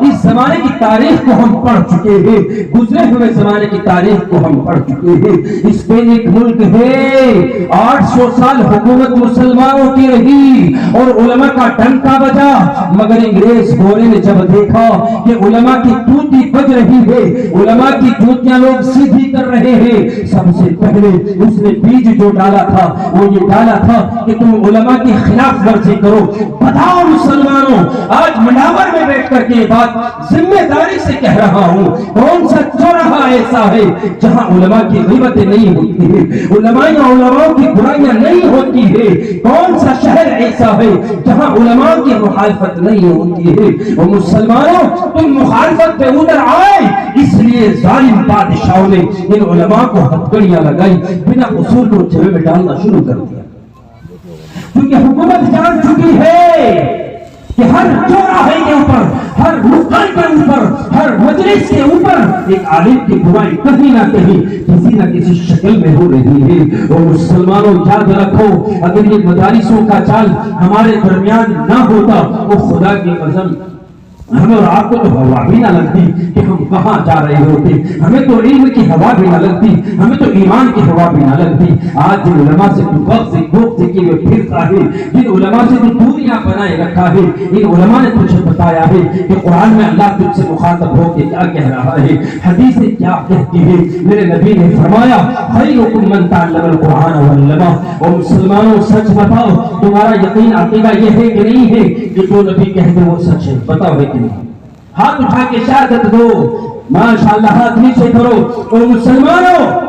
اس زمانے کی تاریخ کو ہم پڑھ چکے ہیں، گزرے ہوئے زمانے کی تاریخ کو ہم پڑھ چکے ہیں۔ اسپین ایک ملک ہے، 800 سال حکومت مسلمانوں کی رہی اور علماء کا ڈنکا بجا، مگر انگریز گورے نے جب دیکھا کہ علماء کی توتی بج رہی ہے، علماء کی جوتیاں لوگ سیدھی کر رہے ہیں، سب سے پہلے اس نے بیج جو ڈالا تھا وہ یہ ڈالا تھا کہ تم علماء کی خلاف ورزی کرو۔ بتاؤ مسلمانوں، آج منڈاور میں بیٹھ کر کے بات ذمہ داری سے کہہ رہا ہوں، کون سا چوراہا ایسا ہے جہاں علماء کی غیبتیں نہیں ہوتی ہے، علماء یا علماء کی برائیاں نہیں ہوتی ہے؟ کون سا شہر ایسا ہے جہاں علماء کی مخالفت نہیں ہوتی ہے؟ اور مسلمانوں، تم مخالفت پہ ادھر آئے، اس لیے ظالم بادشاہوں نے ان علماء کو ہتھکڑیاں لگائی، بنا قصور کو جیب میں ڈالنا شروع کر دیا، کیونکہ حکومت جان چکی ہے کہ ہر چوراہے کے اوپر، ہر مکان کے اوپر، ہر مجلس کے اوپر ایک عالم کی برائی کہیں نہ کہیں کسی نہ کسی شکل میں ہو رہی ہے۔ اور مسلمانوں یاد رکھو، اگر یہ مدارسوں کا چال ہمارے درمیان نہ ہوتا، وہ خدا کی قسم ہمیں اور آپ کو تو ہوا بھی نہ لگتی کہ ہم کہاں جا رہے ہوتے، ہمیں تو علم کی ہوا بھی نہ لگتی، ہمیں تو ایمان کی ہوا بھی نہ لگتی۔ آج جن علماء سے تو وقت سے گوپ سے کیے پھرتا ہے، جن علماء سے تو دوریاں بنائے رکھا ہے، ان علماء نے تجھے بتایا ہے کہ قرآن میں اللہ تجھ سے مخاطب ہو کے کیا کہہ رہا ہے، حدیثیں کیا کہتی ہے۔ میرے نبی نے فرمایا خیرکم من تعلم القرآن وعلمہ۔ اور مسلمانوں سچ بتاؤ، تمہارا یقین عقیدہ یہ ہے کہ نہیں ہے کہ جو نبی کہتے وہ سچ ہے؟ بتاؤ ہے کہ نہیں؟ ہاتھ اٹھا کے شہادت دو، ماشاءاللہ ہاتھ نیچے کرو۔ اور مسلمانوں،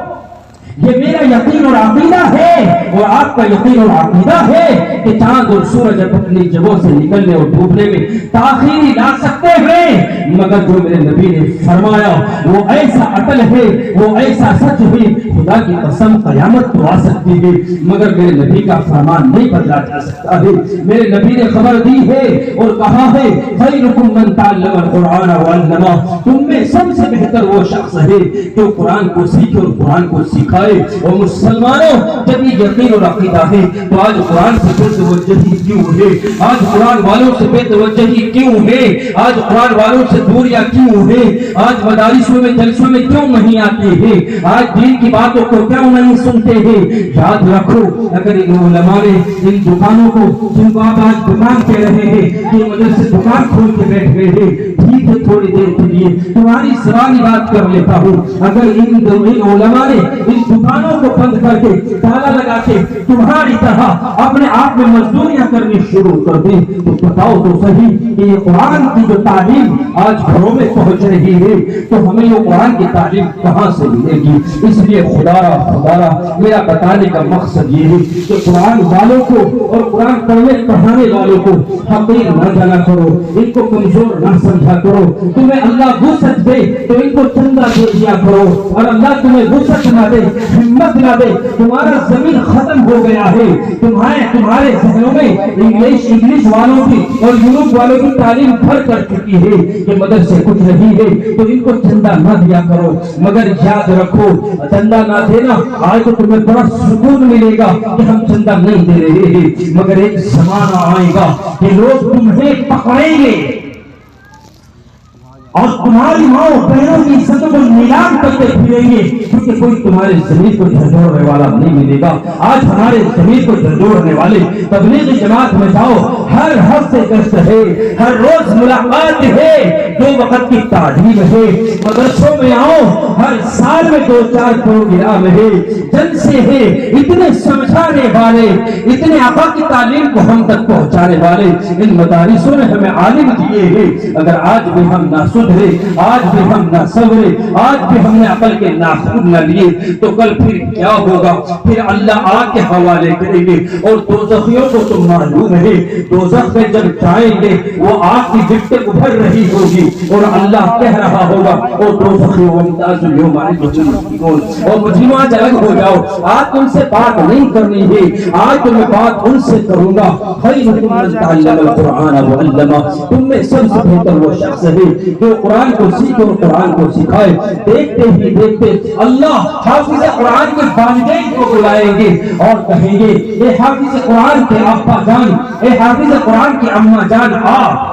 یہ میرا یقین اور عقیدہ ہے اور آپ کا یقین اور عقیدہ ہے کہ چاند اور سورج اپنی جگہوں سے نکلنے اور ڈوبنے میں تاخیری لا سکتے ہیں، مگر جو میرے نبی نے فرمایا وہ ایسا اٹل ہے، وہ ایسا سچ ہے، خدا کی قسم قیامت تو آ سکتی ہے مگر میرے نبی کا فرمان نہیں بدلا جا سکتا ہے۔ میرے نبی نے خبر دی ہے اور کہا ہے خیرکم من تعلم القرآن وعلمہ، تم میں سب سے بہتر وہ شخص ہے جو قرآن کو سیکھے اور قرآن کو سکھائے۔ اور مسلمانوں، جب یہ یقین اور عقیدہ ہے تو آج قرآن سے بے توجہی کیوں ہے؟ آج قرآن والوں سے بے توجہی کیوں ہے؟ آج قرآن والوں سے دوریاں کیوں ہے؟ آج مدارسوں میں جلسوں میں کیوں نہیں آتے ہیں؟ آج دین کی باتوں کو کیوں نہیں سنتے ہیں؟ یاد رکھو، اگر ان علماء نے ان دکانوں کو، جن کو آپ آج دکان کہہ رہے ہیں کہ مدرسے دکان کھول کے بیٹھ گئے ہیں، ٹھیک ہے تھوڑی دیر کے لیے تمہاری سوال بات کر لیتا ہوں، اگر ان علماء نے ان دکانوں کو بند کر کے تالا لگا کے تمہاری طرح اپنے آپ میں مزدوریاں کرنی شروع کر دی تو بتاؤ تو صحیح کہ یہ قرآن کی جو تعلیم آج گھروں میں پہنچ رہی ہے تو ہمیں یہ قرآن کی تعلیم کہاں سے ملے گی؟ اس لیے خدا میرا بتانے کا مقصد یہ ہے کہ قرآن والوں کو اور قرآن پڑھانے والوں کو حقیر نہ جانا کرو، ان کو کمزور نہ سمجھا کرو۔ تمہیں اللہ وسعت دے تو ان کو چندہ دے دیا کرو، اور اللہ تمہیں وسعت نہ دے، ہمت نہ دے، تمہارا زمین ختم ہو گیا ہے، تمہارے ذہنوں میں انگلش والوں کی اور یورپ والوں کی تعلیم بھر کر چکی ہے کہ مدرسے کچھ نہیں ہے تو ان کو چندہ نہ دیا کرو۔ مگر یاد رکھو، چندہ نہ دینا، آج تو تمہیں بڑا سکون ملے گا کہ ہم چندہ نہیں دے رہے ہیں، مگر ایک زمانہ آئے گا کہ لوگ تمہیں پکڑیں گے، اور تمہاری ماں بہنوں کی عزتوں کو نیلام کرتے پھریں گے، کیونکہ کوئی تمہارے ضمیر کو جھنجھوڑنے والا نہیں ملے گا۔ آج ہمارے ضمیر کو جھنجھوڑنے والے تبلیغی جماعت میں جاؤ، ہر ہفتے گشت ہے، ہر روز ملاقات ہے، 2 وقت کی تعلیم ہے، مدرسوں میں آؤ، ہر سال میں 2-4 پروگرام ہے، جلسے ہے، اتنے سمجھانے والے، اتنے آقا کی تعلیم کو ہم تک پہنچانے والے ان مدارسوں نے ہمیں عالم دیے ہیں۔ اگر آج بھی ہم نہ سدھرے، آج بھی ہم نہ سنورے، آج بھی ہم نے عقل کے ناخن نہ لیے تو کل پھر کیا ہوگا؟ پھر اللہ آگ کے حوالے کریں گے۔ اور دوزخیوں کو تو معلوم ہے، دوزخ میں جب جائیں گے وہ آگ کی گٹیں ابھر رہی ہوگی اور اللہ کہہ رہا ہوگا اور دوزخیوں وامتازوا اليوم ايها المجرمون، اور مجرموں آج الگ ہو جاؤ، آج تم سے بات نہیں کرنی ہے، آج تو میں بات ان سے کروں گا۔ خیرکم من تعلم القرآن وعلمہ، تم میں سب سے بہتر وہ شخص ہے جو قرآن کو سیکھے اور قرآن کو سکھائے۔ دیکھتے ہی دیکھتے اللہ حافظ قرآن کے والدین کو بلائیں گے اور کہیں گے اے حافظ قرآن کے ابا جان، اے حافظ قرآن کی اماں جان، آپ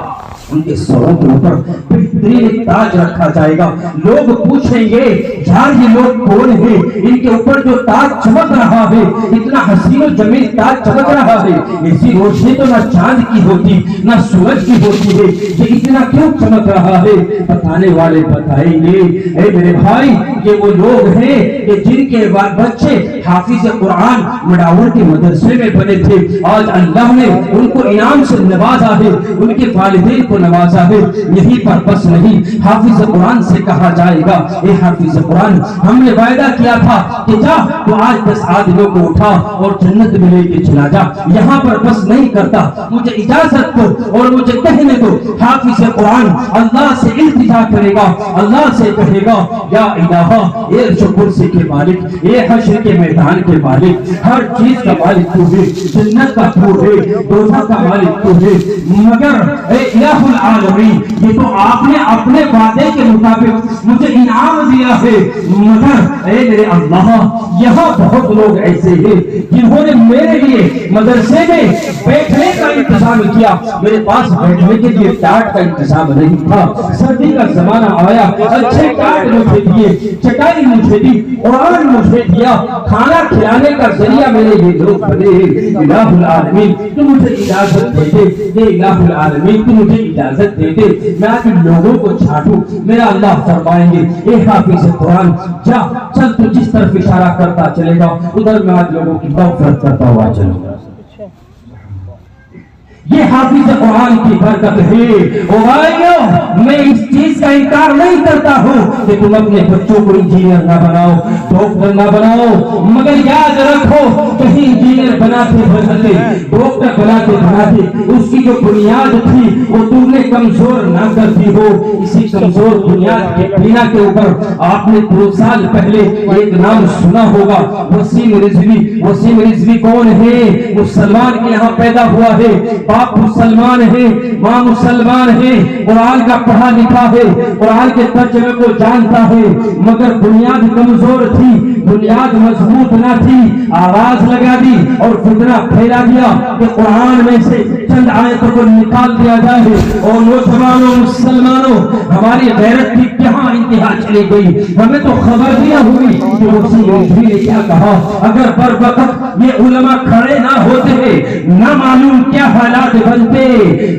ان کے سروں کے اوپر بہترین تاج رکھا جائے گا۔ لوگ پوچھیں گے یار یہ لوگ کون ہیں؟ ان کے اوپر جو تاج چمک رہا ہے، اتنا حسین و جمیل تاج چمک رہا ہے، ایسی روشنی تو نہ چاند کی ہوتی نہ سورج کی ہوتی ہے، یہ اتنا کیوں چمک رہا ہے؟ بتانے والے بتائیں گے اے میرے بھائی یہ وہ لوگ ہیں کہ جن کے بچے حافظ قرآن مڈاور کے مدرسے میں بنے تھے، آج اللہ نے ان کو انعام سے نوازا ہے، ان کے والدین کو نوازا ہے۔ یہی پر بس نہیں، حافظ قرآن سے کہا جائے گا اے حافظ قرآن ہم نے وعدہ کیا تھا کہ جا تو آج 10 آدمیوں کو اٹھا اور جنت میں لے کے چلا جا، یہاں پر بس نہیں کرتا، مجھے اجازت دو اور مجھے کہنے دو۔ حافظ قرآن اللہ سے التجا کرے گا، اللہ سے کہے گا یا الہ، اے عرش و کرسی کے مالک، اے حشر کے میدان کے مالک، ہر چیز کا مالک تو ہے، جنت کا تو ہے، دوزخ کا مالک تو ہے، مگر اے الہ العالمین یہ تو آپ نے اپنے وعدے کے مطابق مجھے انعام دیا ہے، مگر اے میرے اللہ یہاں بہت لوگ ایسے ہیں جنہوں نے میرے لیے مدرسے میں بیٹھنے کا انتظام کیا، میرے پاس بیٹھنے کے لیے ٹاٹ کا انتظام نہیں تھا، سردی کا زمانہ آیا، اچھے ٹاٹ مجھے دیے، چٹائی مجھے دی، قرآن مجھے دیا، کھانا کھلانے کا ذریعہ میرے یہ لوگ بنے ہیں۔ الہ العالمین تو مجھے اجازت دے دے، یہ الہ العالمین تو مجھے اجازت دے دے میں آج ان لوگوں کو چھاٹوں۔ میرا اللہ فرمائیں گے اے حافظ قرآن جا چل، تو جس طرف اشارہ کرتا چلے گا ادھر میں آج لوگوں کی مغفرت کرتا ہوا چلوں گا۔ یہ حافظ قرآن کی برکت ہے۔ او بھائیو میں اس چیز کا انکار نہیں کرتا ہوں کہ تم اپنے بچوں کو انجینئر نہ بناؤ، ڈاکٹر نہ بناؤ، مگر یاد رکھو کہیں انجینئر بناتے بناتے ڈاکٹر بناتے بناتے اس کی جو بنیاد تھی وہ تم نے کمزور نہ کر دی ہو۔ اسی کمزور بنیاد کے بنا کے اوپر آپ نے 2 سال پہلے ایک نام سنا ہوگا، وسیم رضوی۔ وسیم رضوی کون ہے؟ مسلمان کے یہاں پیدا ہوا ہے، باپ مسلمان ہے، ماں مسلمان ہے، قرآن کا پڑھا لکھا ہے، قرآن کے ترجمے کو جانتا ہے، مگر بنیاد کمزور تھی، بنیاد مضبوط نہ تھی، آواز لگا دی اور فتنہ پھیلا دیا کہ قرآن میں سے چند آیتوں کو نکال دیا جائے۔ اور نوجوانوں مسلمانوں ہماری غیرت کی کہاں انتہا چلی گئی، ہمیں تو خبر بھی نہ ہوئی کہ وسیم رضوی نے کیا کہا۔ اگر بر وقت یہ علماء کھڑے نہ ہوتے نہ معلوم کیا حالات بنتے،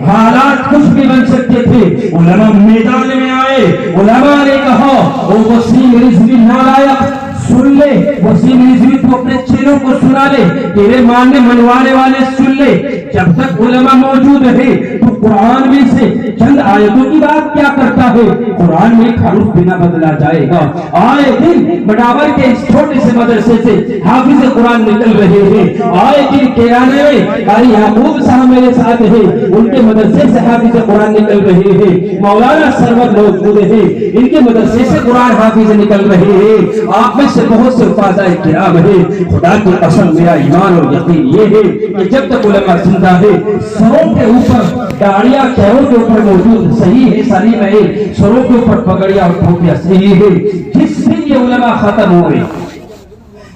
حالات کچھ بھی بن سکتے تھے۔ علماء میدان میں آئے، علماء نے کہا او وسیم رضوی نالائق سن لے، وسیم رضوی تو اپنے چینوں کو سنا لے، تیرے ماننے منوانے والے سن لے، جب تک علماء موجود ہے تو قرآن میں سے چند آیتوں کی بات کیا کرتا ہے؟ قرآن میں ایک حرف بنا بدلا جائے گا۔ آئے دن مڈاور کے اس چھوٹے سے مدرسے سے حافظ قرآن نکل رہے ہیں، آئے دن کیرانے میں قاری یعقوب صاحب میرے ساتھ ہے، ان کے مدرسے سے حافظ قرآن نکل رہے ہیں، مولانا سرور موجود ہے، ان کے مدرسے سے قرآن حافظ نکل رہے ہیں، آپ میں سے بہت سے حفاظہ کرام ہیں۔ خدا کی قسم میرا ایمان اور یقین یہ ہے کہ جب تک علماء زندہ ہے، سروں کے اوپر داڑیاں چہروں کے اوپر موجود صحیح ہے، سلیم ہے، سروں کے اوپر پگڑیاں اور ٹوپیاں صحیح ہے، جس دن یہ علماء ختم ہوئے،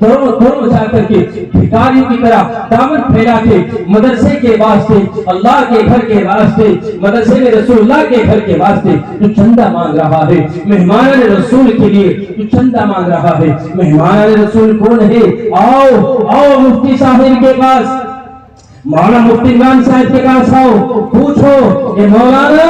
دونوں جا کر کے بھکاریوں کی طرح دامن پھیلا کے مدرسے کے واسطے، اللہ کے گھر کے واسطے، مدرسے میں رسول اللہ کے گھر کے واسطے تو چندہ مانگ رہا ہے، مہمان رسول کے لیے تو چندہ مانگ رہا ہے۔ مہمان رسول کون ہے؟ آؤ مفتی صاحب کے پاس، مولانا مفتی عمران صاحب کے پاس آؤ، پوچھو کہ مولانا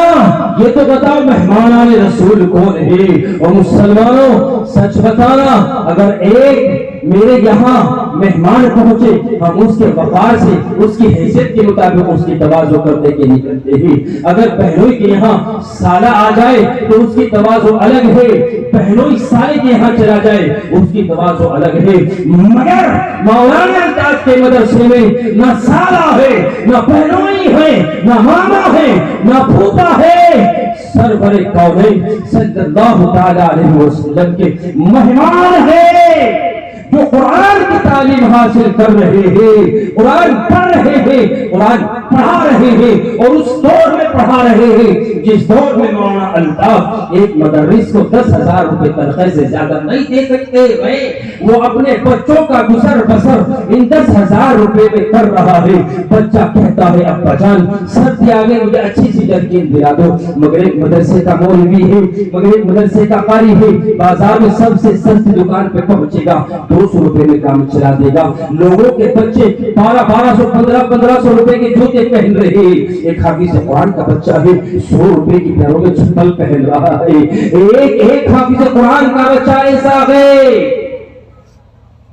یہ تو بتاؤ مہمان رسول کون ہے؟ اور مسلمانوں سچ بتانا، اگر ایک میرے یہاں مہمان پہنچے، ہم اس کے وقار سے، اس کی حیثیت کے مطابق اس کی تواضع کرتے کہ نہیں کرتے ہیں۔ اگر بہنوئی کے یہاں سالہ آ جائے تو اس کی تواضع الگ ہے، بہنوئی سالے کے یہاں چلا جائے اس کی تواضع الگ ہے، مگر مولانا الطاف کے مدرسے میں نہ سالہ ہے، نہ بہنوئی ہے، نہ ماما ہے، نہ پھوپا ہے، سرور کونین صلی اللہ تعالی علیہ وسلم کے مہمان ہے، جو قرآن کی تعلیم حاصل کر رہے ہیں، قرآن پڑھ رہے ہیں، قرآن پڑھا رہے ہیں، اور اس دور میں پڑھا رہے ہیں جس دور میں مولانا الطاف ایک مدرس کو 10,000 روپے تنخواہ سے زیادہ نہیں دے سکتے ہیں، وہ اپنے بچوں کا گزر بسر ان 10,000 روپے میں کر رہا ہے۔ بچہ کہتا ہے ابا جان سردی آ گئی مجھے اچھی سی جرکن دلا دو، مگر ایک مدرسے کا مولوی ہے، مگر ایک مدرسے کا قاری ہے، بازار میں سب سے سستی دکان پہ پہنچے گا، 200 روپے میں کام چلا دے گا، لوگوں کے بچے 1200 1500 روپے کے جوتے پہن رہے ہیں، ایک حافظ قرآن کا بچہ ہے 100 روپے کی پیروں میں چپل پہن رہا ہے، ایک حافظ قرآن کا بچہ ایسا ہے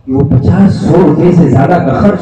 وہ 50-100 روپے سے زیادہ کا خرچ